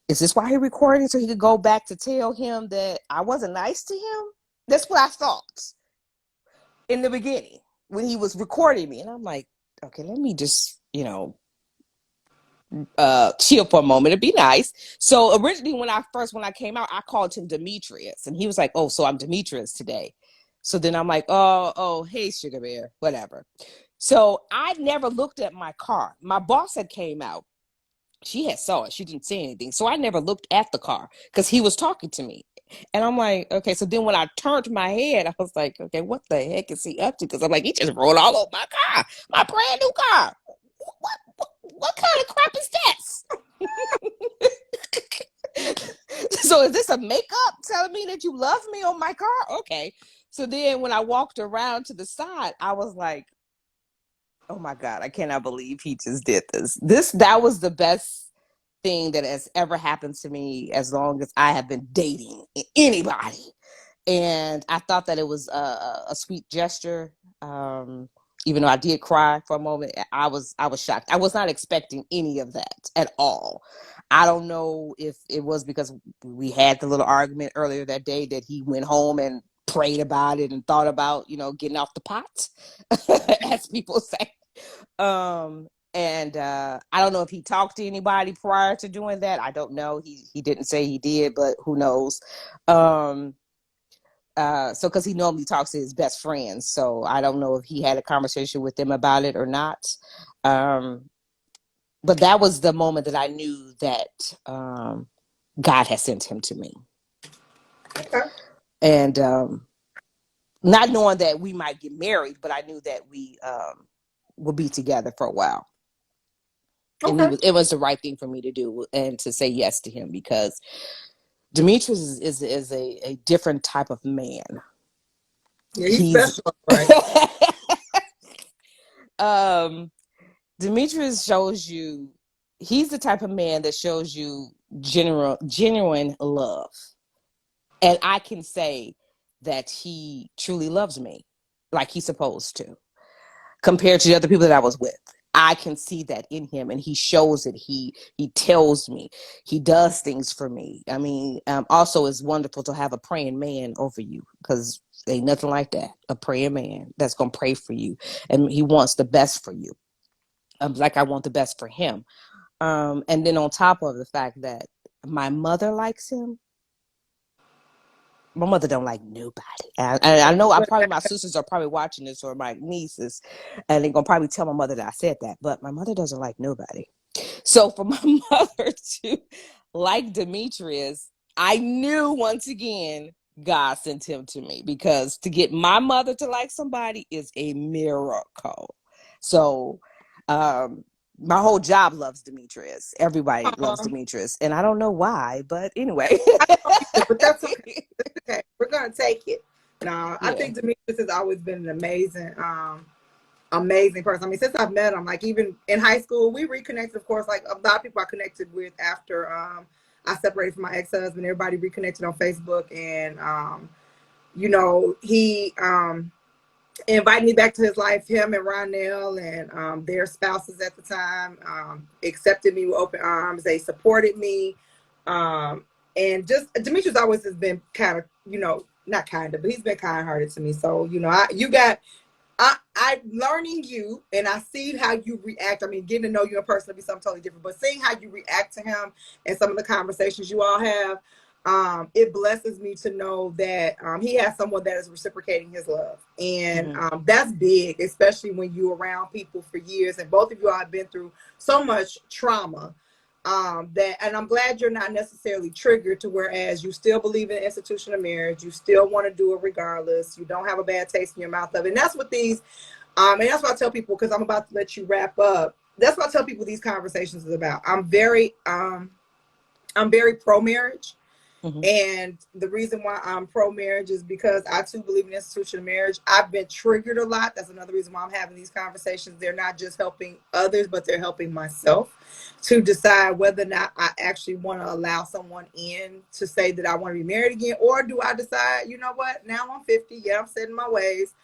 is this why he recording? So he could go back to tell him that I wasn't nice to him? That's what I thought in the beginning when he was recording me. And I'm like, okay, let me just, chill for a moment and be nice. So originally when I came out, I called him Demetrius, and he was like, oh, so I'm Demetrius today. So then I'm like, oh, hey, Sugar Bear, whatever. So I never looked at my car. My boss had came out. She had saw it. She didn't say anything. So I never looked at the car because he was talking to me. And I'm like, okay. So then when I turned my head, I was like, okay, what the heck is he up to? Because I'm like, he just rolled all over my car, my brand new car. What kind of crap is this? So is this a makeup telling me that you love me on my car? Okay. So then when I walked around to the side, I was like, oh my God, I cannot believe he just did this. That was the best thing that has ever happened to me as long as I have been dating anybody. And I thought that it was a sweet gesture. Even though I did cry for a moment, I was shocked. I was not expecting any of that at all. I don't know if it was because we had the little argument earlier that day that he went home and prayed about it and thought about, getting off the pot, as people say. And I don't know if he talked to anybody prior to doing that. I don't know. He didn't say he did, but who knows? So because he normally talks to his best friends, so I don't know if he had a conversation with them about it or not. But that was the moment that I knew that God had sent him to me. Okay. And not knowing that we might get married, but I knew that we would be together for a while. And Okay. it was the right thing for me to do and to say yes to him, because Demetrius is a different type of man. Yeah, he's He's special, right? Demetrius shows you, he's the type of man that shows you genuine love. And I can say that he truly loves me like he's supposed to, compared to the other people that I was with. I can see that in him, and he shows it. He tells me, he does things for me. I mean, also it's wonderful to have a praying man over you, because ain't nothing like that. A praying man that's gonna pray for you, and he wants the best for you. Like I want the best for him. And then on top of the fact that my mother likes him, my mother don't like nobody. I know my sisters are probably watching this, or my nieces, and they're gonna probably tell my mother that I said that, but my mother doesn't like nobody. So for my mother to like Demetrius, I knew once again God sent him to me, because to get my mother to like somebody is a miracle. So my whole job loves Demetrius. Everybody loves Um, Demetrius, and I don't know why, but anyway. I don't either, but that's okay. That's okay. We're gonna take it. No, I Yeah. think Demetrius has always been an amazing person. I mean, since I've met him, like even in high school, we reconnected. Of course, like a lot of people I connected with after I separated from my ex-husband. Everybody reconnected on Facebook, and he invited me back to his life. Him and Ronell and their spouses at the time accepted me with open arms. They supported me, and just Demetrius always has been kind of, not kind of, but he's been kind-hearted to me. So I learning you, and I see how you react. I mean, getting to know you in person will be something totally different, but seeing how you react to him and some of the conversations you all have, it blesses me to know that he has someone that is reciprocating his love. And that's big, especially when you're around people for years, and both of you all have been through so much trauma. That, and I'm glad you're not necessarily triggered to whereas you still believe in the institution of marriage, you still want to do it regardless, you don't have a bad taste in your mouth of it. And that's what these, and that's what I tell people, because I'm about to let you wrap up. That's what I tell people these conversations is about. I'm very pro marriage. Mm-hmm. And the reason why I'm pro marriage is because I too believe in the institution of marriage. I've been triggered a lot. That's another reason why I'm having these conversations. They're not just helping others, but they're helping myself to decide whether or not I actually want to allow someone in to say that I want to be married again, or do I decide, you know what, now I'm 50, yeah, I'm set in my ways.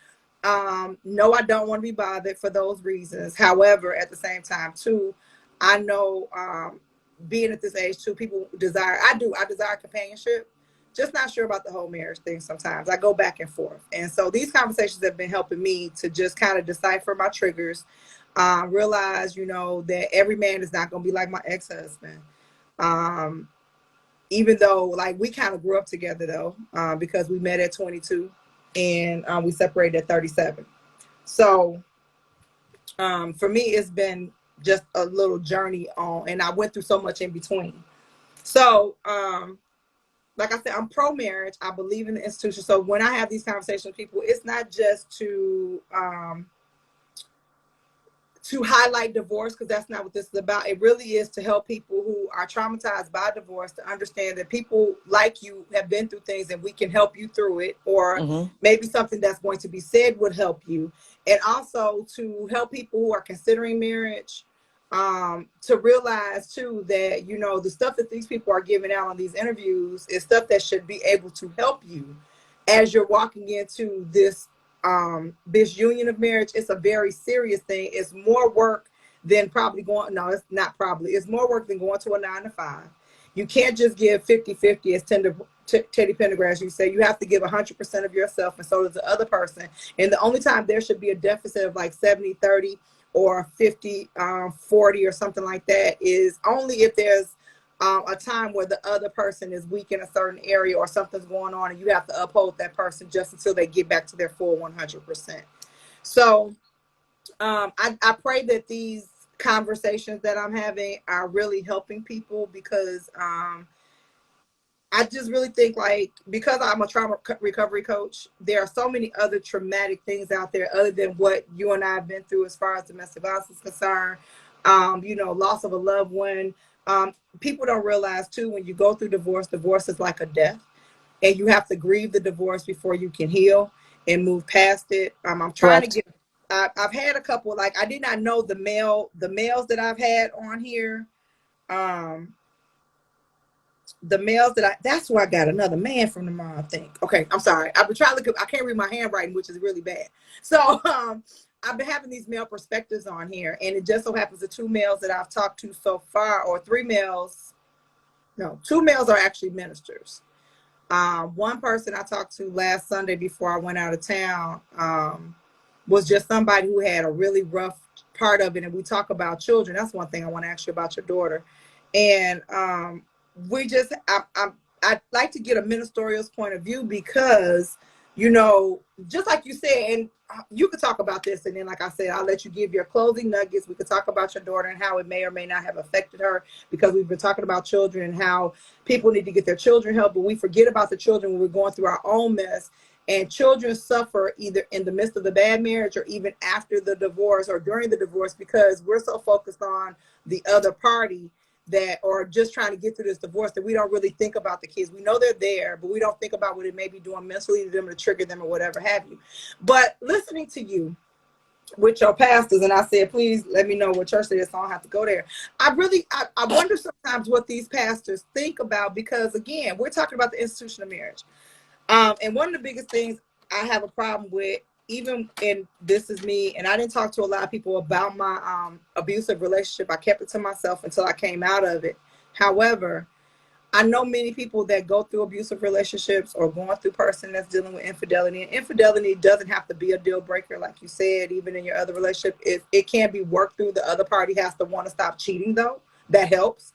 No, I don't want to be bothered for those reasons. However, at the same time too, I know being at this age too, people desire, I desire companionship, just not sure about the whole marriage thing. Sometimes I go back and forth. And so these conversations have been helping me to just kind of decipher my triggers, realize, you know, that every man is not going to be like my ex-husband. Even though like we kind of grew up together though, because we met at 22 and we separated at 37. So for me, it's been just a little journey on, and I went through so much in between. So, like I said, I'm pro marriage. I believe in the institution. So when I have these conversations with people, it's not just to highlight divorce, because that's not what this is about. It really is to help people who are traumatized by divorce to understand that people like you have been through things and we can help you through it, or Mm-hmm. maybe something that's going to be said would help you. And also to help people who are considering marriage to realize too that, you know, the stuff that these people are giving out on these interviews is stuff that should be able to help you as you're walking into this union of marriage. It's a very serious thing. It's more work than probably going, no, it's not probably, it's more work than going to a 9 to 5. You can't just give 50-50 as Teddy Pendergrass, you say. You have to give 100% of yourself, and so does the other person. And the only time there should be a deficit of like 70-30 or 50-40 or something like that is only if there's a time where the other person is weak in a certain area or something's going on, and you have to uphold that person just until they get back to their full 100%. So I pray that these conversations that I'm having are really helping people, because I just really think, like, because I'm a trauma recovery coach, there are so many other traumatic things out there other than what you and I have been through as far as domestic violence is concerned. You know, loss of a loved one. People don't realize too, when you go through divorce is like a death, and you have to grieve the divorce before you can heal and move past it. I'm trying to Correct. get. I've had a couple. Like, I did not know the males that I've had on here. Um, the males that that's where I got another man from tomorrow, I think. Okay, I'm sorry. I've been trying to look up, I can't read my handwriting, which is really bad. So I've been having these male perspectives on here, and it just so happens the 2 males that I've talked to so far, or 3 males, no, 2 males are actually ministers. One person I talked to last Sunday before I went out of town was just somebody who had a really rough part of it, and we talk about children. That's one thing I want to ask you about your daughter. And we just, I'd like to get a ministerial point of view, because, you know, just like you said, and you could talk about this, and then, like I said, I'll let you give your closing nuggets. We could talk about your daughter and how it may or may not have affected her, because we've been talking about children and how people need to get their children help, but we forget about the children when we're going through our own mess. And children suffer either in the midst of the bad marriage or even after the divorce or during the divorce, because we're so focused on the other party that, or just trying to get through this divorce, that we don't really think about the kids. We know they're there, but we don't think about what it may be doing mentally to them to trigger them or whatever have you. But listening to you with your pastors, and I said, please let me know what church it is, so I don't have to go there. I wonder sometimes what these pastors think about, because again, we're talking about the institution of marriage. And one of the biggest things I have a problem with, even, and this is me, and I didn't talk to a lot of people about my abusive relationship. I kept it to myself until I came out of it. However, I know many people that go through abusive relationships or going through person that's dealing with infidelity. And infidelity doesn't have to be a deal breaker, like you said. Even in your other relationship, it can be worked through. The other party has to want to stop cheating, though. That helps.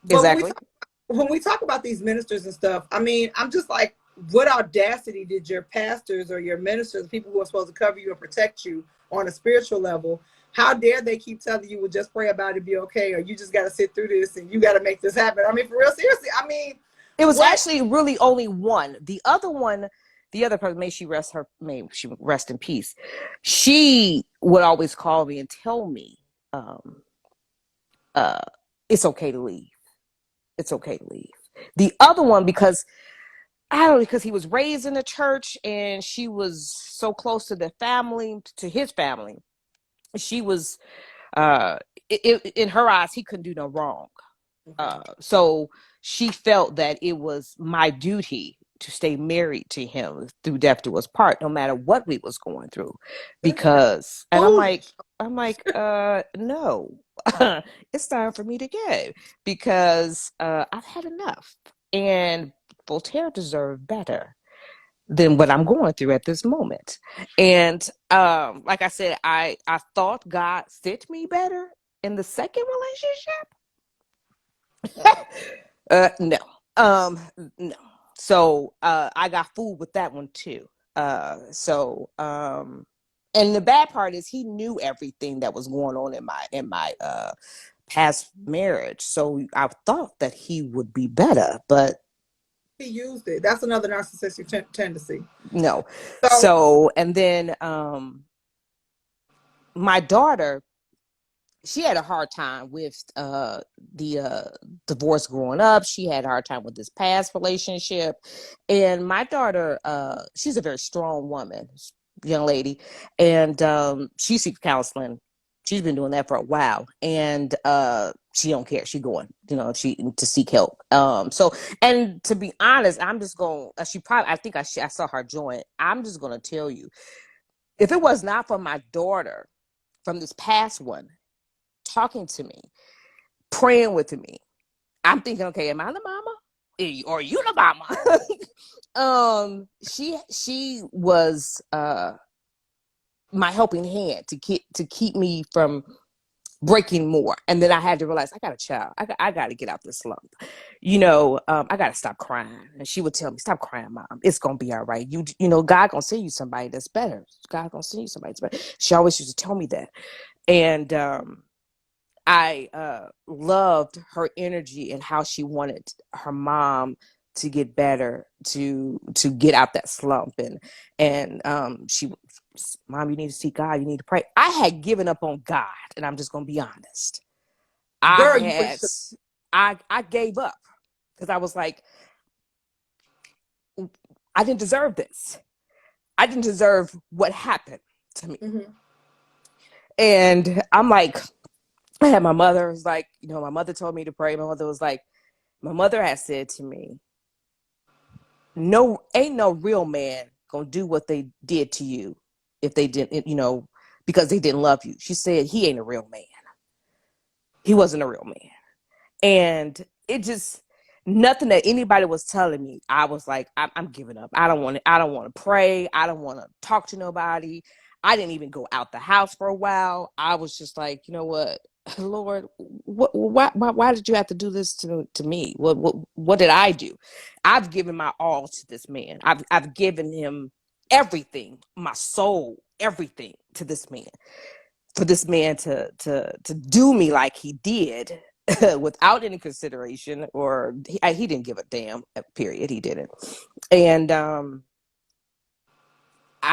But Exactly. when we talk about these ministers and stuff, I mean, I'm just like, what audacity did your pastors or your ministers, the people who are supposed to cover you and protect you on a spiritual level, how dare they keep telling you, well, just pray about it, be okay, or you just got to sit through this and you got to make this happen. I mean, for real, seriously. I mean, It was what? actually really only one. The other one, the other person, may she rest in peace. She would always call me and tell me, um, uh, it's okay to leave. It's okay to leave. The other one, because I don't know, because he was raised in the church and she was so close to the family, to his family. She was, uh, in her eyes, he couldn't do no wrong. Okay. So she felt that it was my duty to stay married to him through death do us part, no matter what we was going through. That's Because, and foolish. no, it's time for me to go because I've had enough. And Voltaire deserved better than what I'm going through at this moment. And like I said, I thought God fit me better in the second relationship. No. Um, no. So I got fooled with that one too. And the bad part is he knew everything that was going on in my past marriage. So I thought that he would be better, but He used it. That's another narcissistic tendency. no. So So and then my daughter, she had a hard time with the divorce growing up. She had a hard time with this past relationship. And my daughter, she's a very strong woman, young lady, and she seeks counseling. She's been doing that for a while, and she don't care. She going, she to seek help. So, and to be honest, I'm just going. She probably, I saw her join. I'm just going to tell you, if it was not for my daughter from this past one talking to me, praying with me, I'm thinking, okay, am I the mama? Or you the mama? She was my helping hand to keep me from breaking more. And then I had to realize I got a child. I got to get out this slump. I got to stop crying. And she would tell me, stop crying, mom. It's going to be all right. God going to send you somebody that's better. God going to send you somebody that's better. She always used to tell me that. And I loved her energy and how she wanted her mom to get better, to get out that slump, and she, mom, you need to see God, you need to pray. I had given up on God, and I'm just gonna be honest. I girl, you had I gave up because I was like, I didn't deserve this. I didn't deserve what happened to me. mm-hmm. And I'm like, I had my mother was like, my mother told me to pray. My mother had said to me, no, ain't no real man gonna do what they did to you if they didn't, because they didn't love you. She said he ain't a real man. He wasn't a real man. And it just, nothing that anybody was telling me, I was like, I'm giving up. I don't want to pray. I don't want to talk to nobody. I didn't even go out the house for a while. I was just like, you know what, Lord, why did you have to do this to me? What did I do? I've given my all to this man. I've given him everything, my soul, everything to this man. For this man to do me like he did without any consideration, or he didn't give a damn, period. He didn't. And I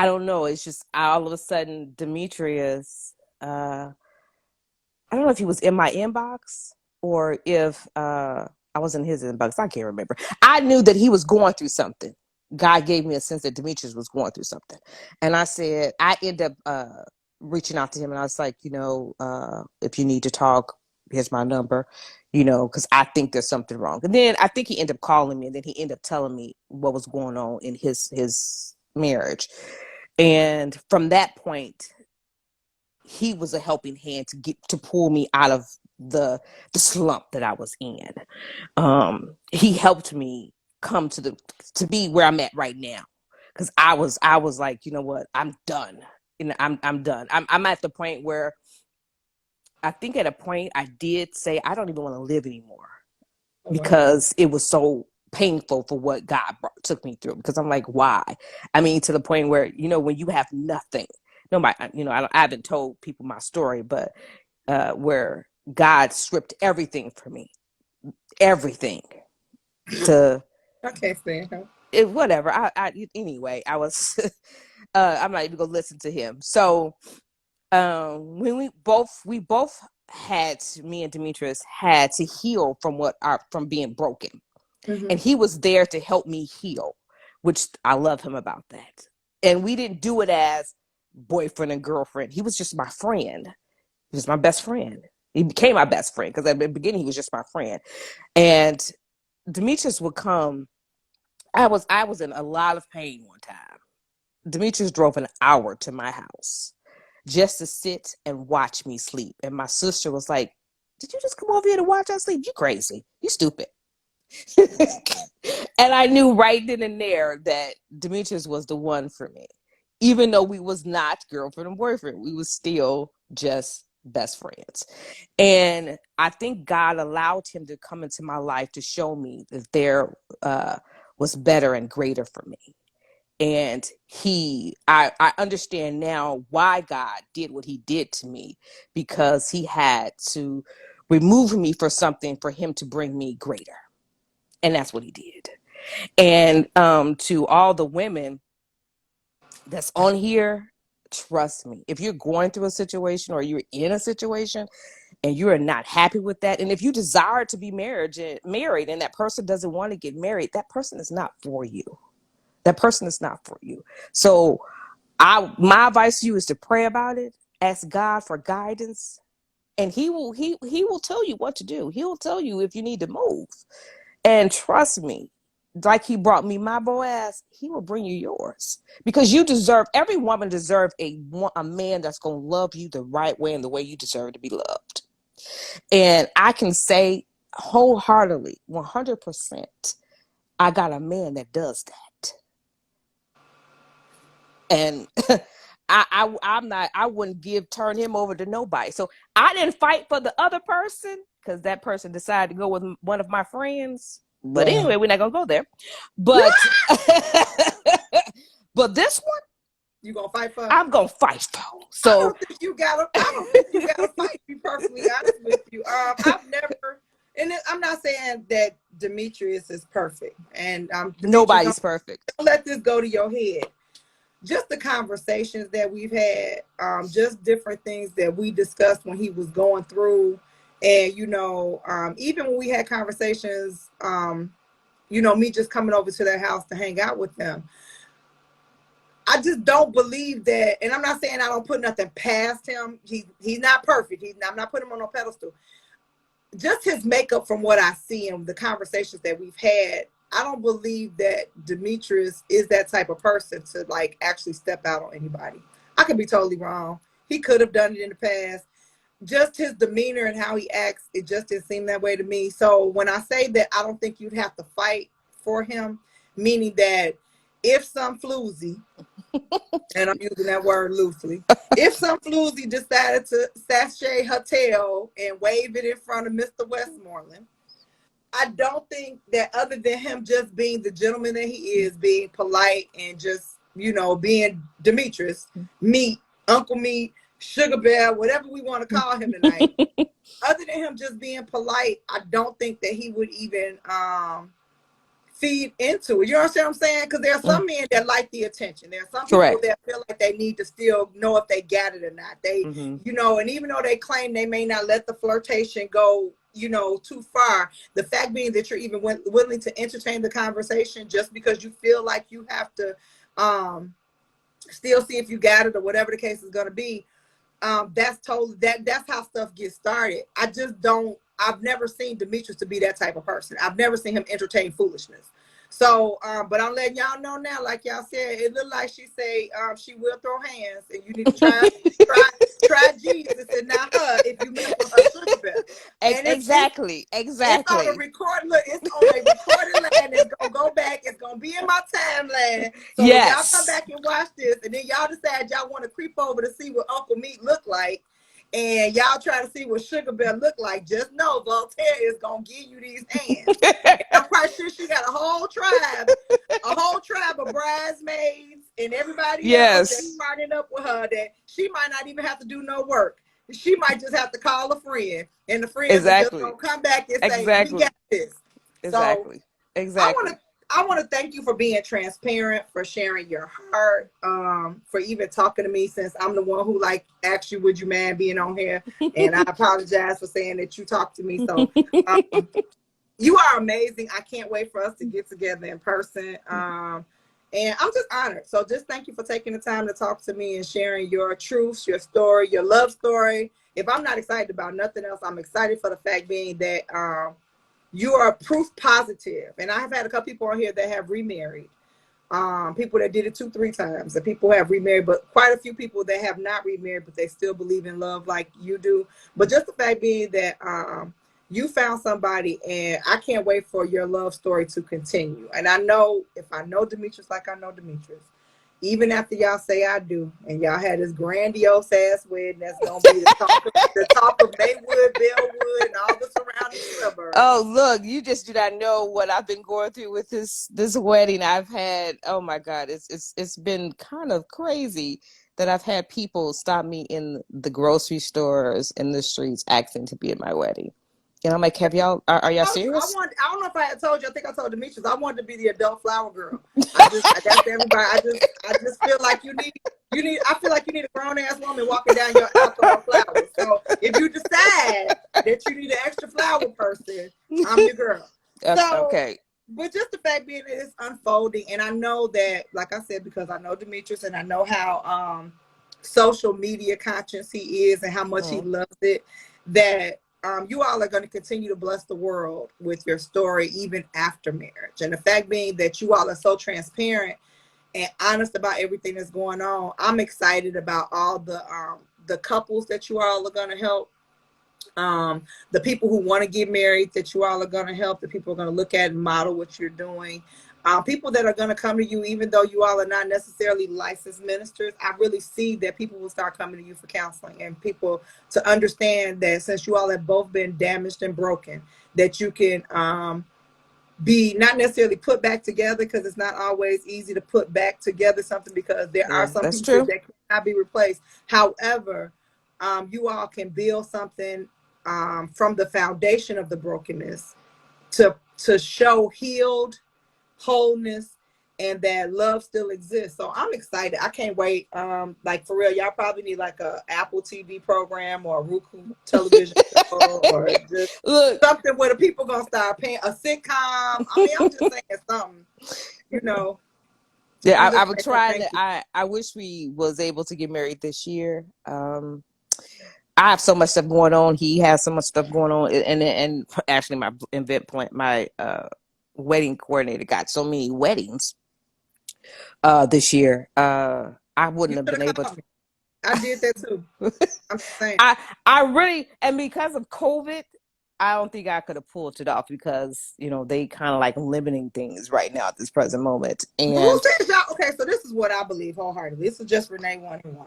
don't know, it's just all of a sudden Demetrius, I don't know if he was in my inbox or if I was in his inbox. I can't remember. I knew that he was going through something. God gave me a sense that Demetrius was going through something. And I ended up reaching out to him, and I was like, if you need to talk, here's my number, because I think there's something wrong. And then I think he ended up calling me, and then he ended up telling me what was going on in his marriage. And from that point, he was a helping hand to pull me out of the slump that I was in. He helped me come to be where I'm at right now, because I was like, you know what, I'm done. And I'm done. I'm at the point where I think at a point I did say I don't even want to live anymore, Oh, wow. because it was so painful for what God took me through. Because I'm like, why? I mean, to the point where, when you have nothing, nobody, I haven't told people my story, but where God stripped everything from me, everything to I can't stand him. whatever. Anyway, I was, I'm not even gonna listen to him. So, when we both had, me and Demetrius had to heal from being broken, Mm-hmm. and he was there to help me heal, which I love him about that. And we didn't do it as boyfriend and girlfriend. He was just my friend. He was my best friend. He became my best friend because at the beginning he was just my friend. And Demetrius would come. I was in a lot of pain one time. Demetrius drove an hour to my house just to sit and watch me sleep. And my sister was like, "Did you just come over here to watch us sleep? You crazy. You stupid." And I knew right then and there that Demetrius was the one for me. Even though we was not girlfriend and boyfriend, we was still just best friends. And I think God allowed him to come into my life to show me that there was better and greater for me. And I understand now why God did what he did to me, because he had to remove me for something for him to bring me greater. And that's what he did. And to all the women that's on here, trust me, if you're going through a situation or you're in a situation and you are not happy with that, and if you desire to be married and that person doesn't want to get married, that person is not for you. That person is not for you. So my advice to you is to pray about it, ask God for guidance, and he will tell you what to do. He'll tell you if you need to move. And trust me, like he brought me my Boaz, he will bring you yours. Because every woman deserves a man that's going to love you the right way and the way you deserve to be loved. And I can say wholeheartedly, 100%, I got a man that does that. And I wouldn't turn him over to nobody. So I didn't fight for the other person because that person decided to go with one of my friends. But Well, anyway, we're not gonna go there. But but this one, you gonna fight for? I'm gonna fight for. I So don't think you gotta. I don't think you gotta fight. To be perfectly honest with you, I've never. And I'm not saying that Demetrius is perfect, and Demetrius, nobody's perfect. don't let this go to your head. Just the conversations that we've had, just different things that we discussed when he was going through, and even when we had conversations, me just coming over to their house to hang out with them. I just don't believe that, and I'm not saying I don't put nothing past him. He's not perfect. I'm not putting him on no pedestal. Just his makeup, from what I see and the conversations that we've had, I don't believe that Demetrius is that type of person to like actually step out on anybody. I could be totally wrong. He could have done it in the past. Just his demeanor and how he acts, it just didn't seem that way to me. So when I say that I don't think you'd have to fight for him, meaning that if some floozy, and I'm using that word loosely, if some floozy decided to sashay her tail and wave it in front of Mr. Westmoreland, I don't think that, other than him just being the gentleman that he is, being polite and just, being Demetrius, Meat, Uncle Meat, Sugar Bear, whatever we want to call him tonight, other than him just being polite, I don't think that he would even feed into it. You understand what I'm saying? Because there are some men that like the attention. There are some people Correct. that feel like they need to still know if they got it or not. They, Mm-hmm. and even though they claim they may not let the flirtation go, too far, the fact being that you're even willing to entertain the conversation just because you feel like you have to still see if you got it or whatever the case is going to be. That's how stuff gets started. I've never seen Demetrius to be that type of person. I've never seen him entertain foolishness. So, but I'm letting y'all know now, like y'all said, it looked like she say she will throw hands, and you need to try Jesus and not her if you mess with her Sugar Bear. And Exactly. it's on a Exactly. record. Look, it's on a recorded line. It's gonna go back. It's gonna be in my timeline. So when y'all come Yes. back and watch this, and then y'all decide y'all want to creep over to see what Uncle Meat look like, and y'all try to see what Sugar Bear look like, just know Voltaire is gonna give you these hands. And I'm quite sure she got a whole tribe of bridesmaids and everybody else that's Yes. partnering up with her, that she might not even have to do no work. She might just have to call a friend, and the friends are just Exactly. gonna come back and say, "We Exactly. got this." So Exactly. I want Exactly. to I want to thank you for being transparent, for sharing your heart, for even talking to me, since I'm the one who like asked you, would you mind being on here? And I apologize for saying that you talked to me. So you are amazing. I can't wait for us to get together in person. And I'm just honored. So just thank you for taking the time to talk to me and sharing your truths, your story, your love story. If I'm not excited about nothing else, I'm excited for the fact being that you are proof positive. And I have had a couple people on here that have remarried. People that did it 2-3 times, and people have remarried, but quite a few people that have not remarried, but they still believe in love like you do. But just the fact being that you found somebody, and I can't wait for your love story to continue. And I know, if I know Demetrius like I know Demetrius, even after y'all say I do, and y'all had this grandiose ass wedding that's gonna be the talk of Maywood, Bellwood, and all the surrounding suburbs. Oh, look, you just do not know what I've been going through with this wedding I've had. Oh my God, it's been kind of crazy that I've had people stop me in the grocery stores, in the streets, asking to be at my wedding. And I'm like, have y'all, are y'all serious? I don't know if I had told you. I think I told Demetrius I wanted to be the adult flower girl. That's everybody. I just feel like I feel like you need a grown ass woman walking down your aisle throwing flowers. So if you decide that you need an extra flower person, I'm your girl. So, Okay. but just the fact being that it's unfolding, and I know that, like I said, because I know Demetrius and I know how social media conscious he is and how much he loves it, that you all are going to continue to bless the world with your story even after marriage. And the fact being that you all are so transparent and honest about everything that's going on, I'm excited about all the couples that you all are going to help, the people who want to get married that you all are going to help, the people are going to look at and model what you're doing, people that are going to come to you even though you all are not necessarily licensed ministers. I really see that people will start coming to you for counseling, and people to understand that since you all have both been damaged and broken, that you can be not necessarily put back together, because it's not always easy to put back together something, because there are Yeah, some that's pieces true. that cannot be replaced. However, you all can build something from the foundation of the brokenness to show healed wholeness, and that love still exists. So I'm excited. I can't wait. Like for real, y'all probably need like a Apple TV program or a Roku television show, or just Look, something where the people gonna start paying a sitcom. I mean, I'm just saying something. You know, yeah, I'm I just would grateful. try Thank to. you. I wish we was able to get married this year. I have so much stuff going on. He has so much stuff going on, and actually, my event plan, my wedding coordinator got so many weddings this year. I You wouldn't have should been have able called me. I did that too. to. I'm just saying. I really, and because of COVID, I don't think I could have pulled it off, because they kind of like limiting things right now at this present moment. But who And says y'all? Okay, so this is what I believe wholeheartedly. This is just Renee 1-1.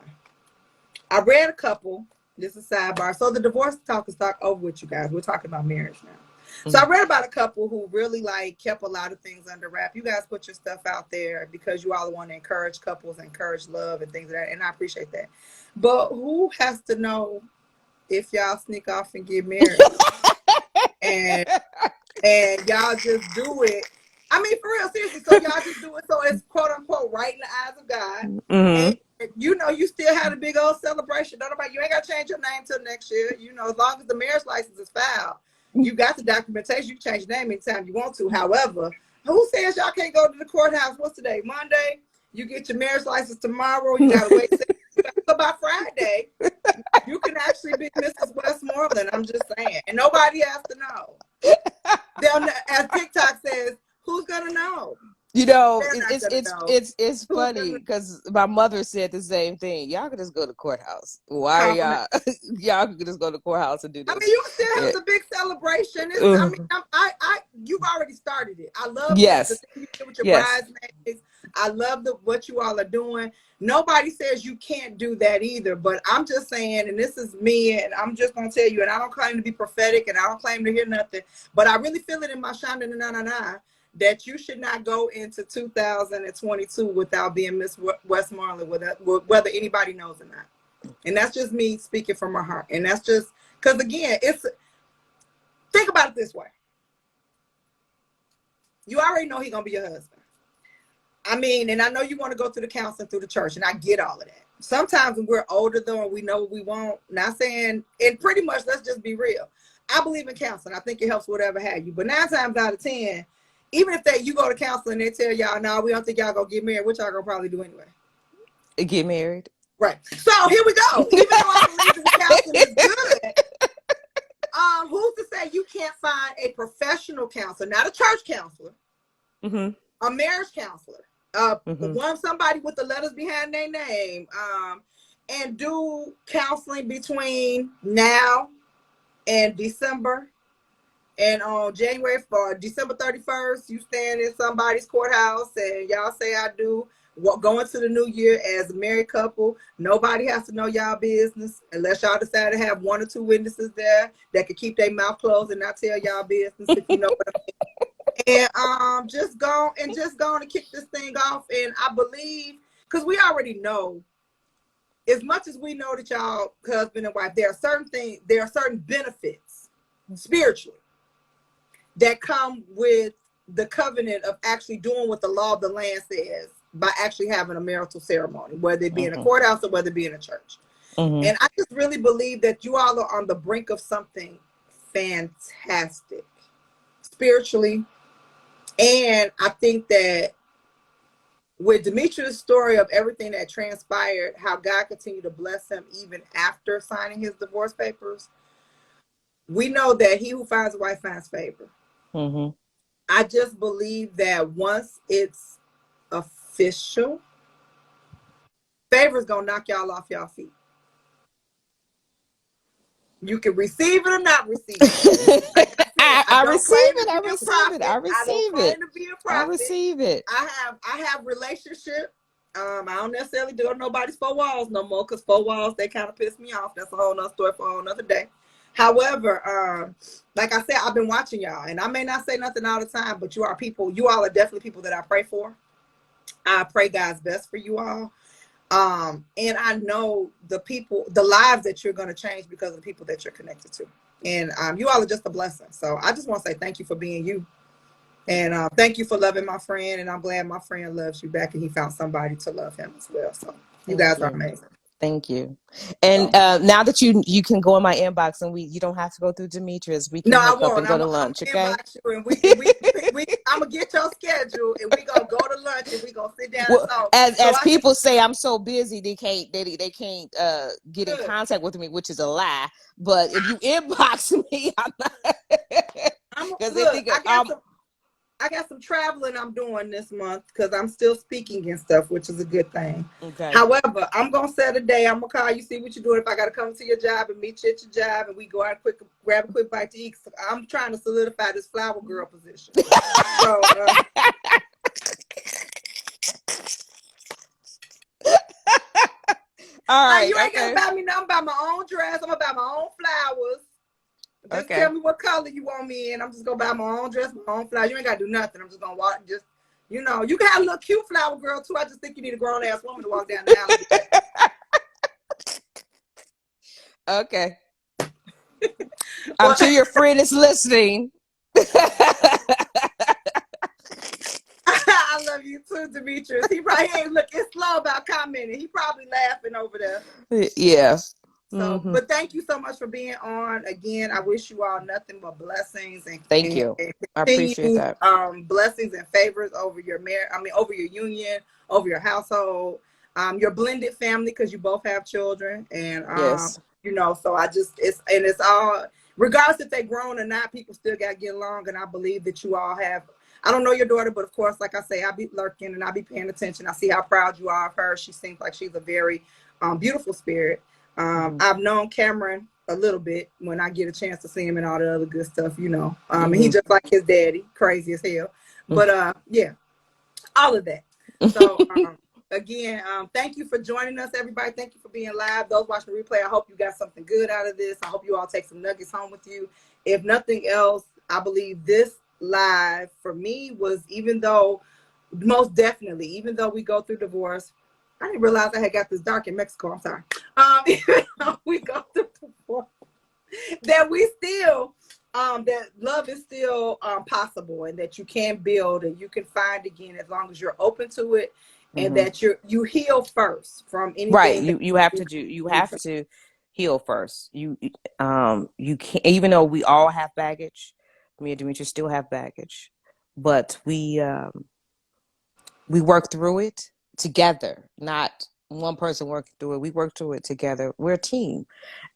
I read a couple. This is sidebar. So the divorce talk is talk over with you guys. We're talking about marriage now. So I read about a couple who really like kept a lot of things under wrap. You guys put your stuff out there because you all want to encourage couples, encourage love and things like that, and I appreciate that. But who has to know if y'all sneak off and get married and y'all just do it? I mean, for real, seriously. So y'all just do it so it's quote unquote right in the eyes of God, and Mhm. you still had a big old celebration. Don't nobody, you ain't got to change your name till next year. As long as the marriage license is filed, you got the documentation. You can change your name anytime you want to. However, who says y'all can't go to the courthouse? What's today? Monday. You get your marriage license tomorrow. You gotta wait. So by Friday, you can actually be Mrs. Westmoreland. I'm just saying, and nobody has to know. As TikTok says, who's gonna know? They're not It's gonna it's know. it's it's Who's gonna funny because my mother said the same thing. Y'all could just go to courthouse. Why are confirm? y'all? Y'all could just go to courthouse and do I mean, this. you can still have Yeah. the big celebration. I mean, Ugh. you've already started it. I love the Yes. thing you did with your Yes. bridesmaids. I love what you all are doing. Nobody says you can't do that either. But I'm just saying, and this is me, and I'm just gonna tell you, and I don't claim to be prophetic, and I don't claim to hear nothing, but I really feel it in my shana na na na that you should not go into 2022 without being Miss Westmoreland, whether anybody knows or not. And that's just me speaking from my heart. And that's just because, again, think about it this way. You already know he's going to be your husband. I mean, and I know you want to go through the counseling through the church, and I get all of that. Sometimes when we're older, though, and we know what we want, not saying, and pretty much, let's just be real. I believe in counseling. I think it helps whatever have you. But 9 times out of 10, even if you go to counseling, they tell y'all, no, we don't think y'all going to get married, which y'all going to probably do anyway. Get married. Right. So here we go. Even though I believe that counseling is good, who's to say you can't find a professional counselor, not a church counselor, a marriage counselor, somebody with the letters behind their name, and do counseling between now and December. And on December 31st, you stand in somebody's courthouse and y'all say I do. Go into the new year as a married couple. Nobody has to know y'all business unless y'all decide to have 1 or 2 witnesses there that can keep their mouth closed and not tell y'all business, if you know what I mean. And just go and kick this thing off. And I believe, because we already know, as much as we know that y'all husband and wife, there are certain benefits spiritually that come with the covenant of actually doing what the law of the land says by actually having a marital ceremony, whether it be in a courthouse or whether it be in a church. And I just really believe that you all are on the brink of something fantastic spiritually. And I think that with Demetrius' story of everything that transpired, how God continued to bless him even after signing his divorce papers, we know that he who finds a wife finds favor. I just believe that once it's official, favor's gonna knock y'all off y'all feet. You can receive it or not receive it. Like I receive it. I receive it. I receive it. I receive it. I have relationship. I don't necessarily do nobody's 4 walls no more, because 4 walls, they kind of piss me off. That's a whole nother story for a whole nother day. However, like I said, I've been watching y'all, and I may not say nothing all the time, but you all are definitely people that I pray for. I pray God's best for you all. And I know the lives that you're going to change because of the people that you're connected to. And you all are just a blessing. So I just want to say thank you for being you. And thank you for loving my friend. And I'm glad my friend loves you back and he found somebody to love him as well. So you guys are amazing. Thank you. And now that you can go in my inbox and you don't have to go through Demetrius. We can hook up and go to lunch, okay? I'm gonna get your schedule and we gonna go to lunch and we gonna sit down and talk. As people say, I'm so busy they can't get in contact with me, which is a lie. But if you inbox me, I'm not. I got some traveling I'm doing this month because I'm still speaking and stuff, which is a good thing. Okay. However, I'm going to set a day. I'm going to call you, see what you're doing. If I got to come to your job and meet you at your job and we go out grab a quick bite to eat. So I'm trying to solidify this flower girl position. So, all right. You ain't going to buy me nothing. I'm about my own dress. I'm about my own flowers. Just tell me what color you want me in. I'm just gonna buy my own dress, my own flowers. You ain't gotta do nothing. I'm just gonna walk. You can have a little cute flower girl too. I just think you need a grown ass woman to walk down the alley. Okay. I'm sure your friend is listening. I love you too, Demetrius. He probably ain't looking slow about commenting. He probably laughing over there. Yeah. So, but thank you so much for being on. Again, I wish you all nothing but blessings and thank you. I appreciate that. Blessings and favors over your over your union, over your household, your blended family, because you both have children, and yes. So it's all, regardless if they're grown or not, people still got to get along, and I believe that you all have. I don't know your daughter, but of course, like I say, I'll be lurking and I'll be paying attention. I see how proud you are of her. She seems like she's a very beautiful spirit. I've known Cameron a little bit when I get a chance to see him and all the other good stuff, and he just like his daddy, crazy as hell. But yeah, all of that. So again, thank you for joining us, everybody. Thank you for being live. Those watching the replay, I hope you got something good out of this. I hope you all take some nuggets home with you. If nothing else, I believe this live for me was, even though most definitely, even though we go through divorce, I didn't realize I had got this dark in Mexico. I'm sorry. Even though we go through divorce, that we still that love is still possible, and that you can build and you can find again, as long as you're open to it, and that you heal first from Right. anything that You have to do, you have to heal first. You can't, even though we all have baggage, me and Demetrius still have baggage, but we work through it together, not one person working through it. We work through it together. We're a team.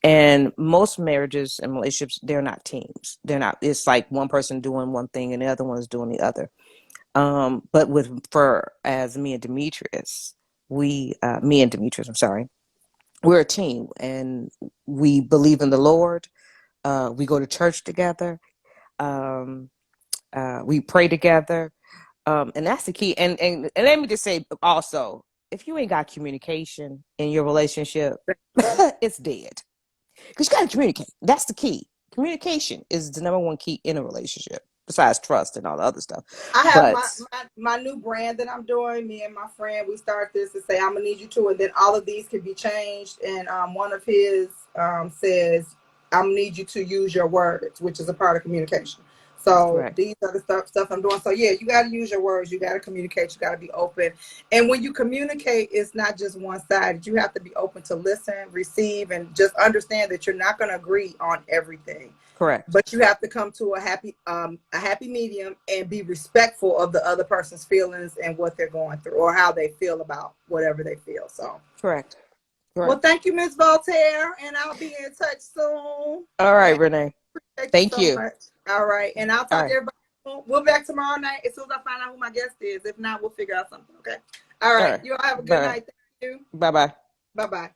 And most marriages and relationships, they're not teams. They're not, it's like one person doing one thing and the other one is doing the other. But for as me and Demetrius, I'm sorry, we're a team, and we believe in the Lord. We go to church together. Um, we pray together. And that's the key. And let me just say also, if you ain't got communication in your relationship, it's dead. Because you got to communicate. That's the key. Communication is the number one key in a relationship, besides trust and all the other stuff. I have But my new brand that I'm doing. Me and my friend, we start this to say, I'm gonna need you to, and then all of these can be changed. And one of his says, I'm gonna need you to use your words, which is a part of communication. So correct. these are the stuff I'm doing. So yeah, you got to use your words. You got to communicate. You got to be open. And when you communicate, it's not just one sided. You have to be open to listen, receive, and just understand that you're not going to agree on everything. Correct. But you have to come to a happy medium and be respectful of the other person's feelings and what they're going through, or how they feel about whatever they feel. So Correct. well, thank you, Miss Voltaire, and I'll be in touch soon. All right, And Renee. thank you Thank so you. much. All right, and I'll All talk to right. everybody soon. We'll be back tomorrow night as soon as I find out who my guest is. If not, we'll figure out something. Okay. All All right. right. You all have a good Bye. night. Thank you. Bye-bye. Bye-bye.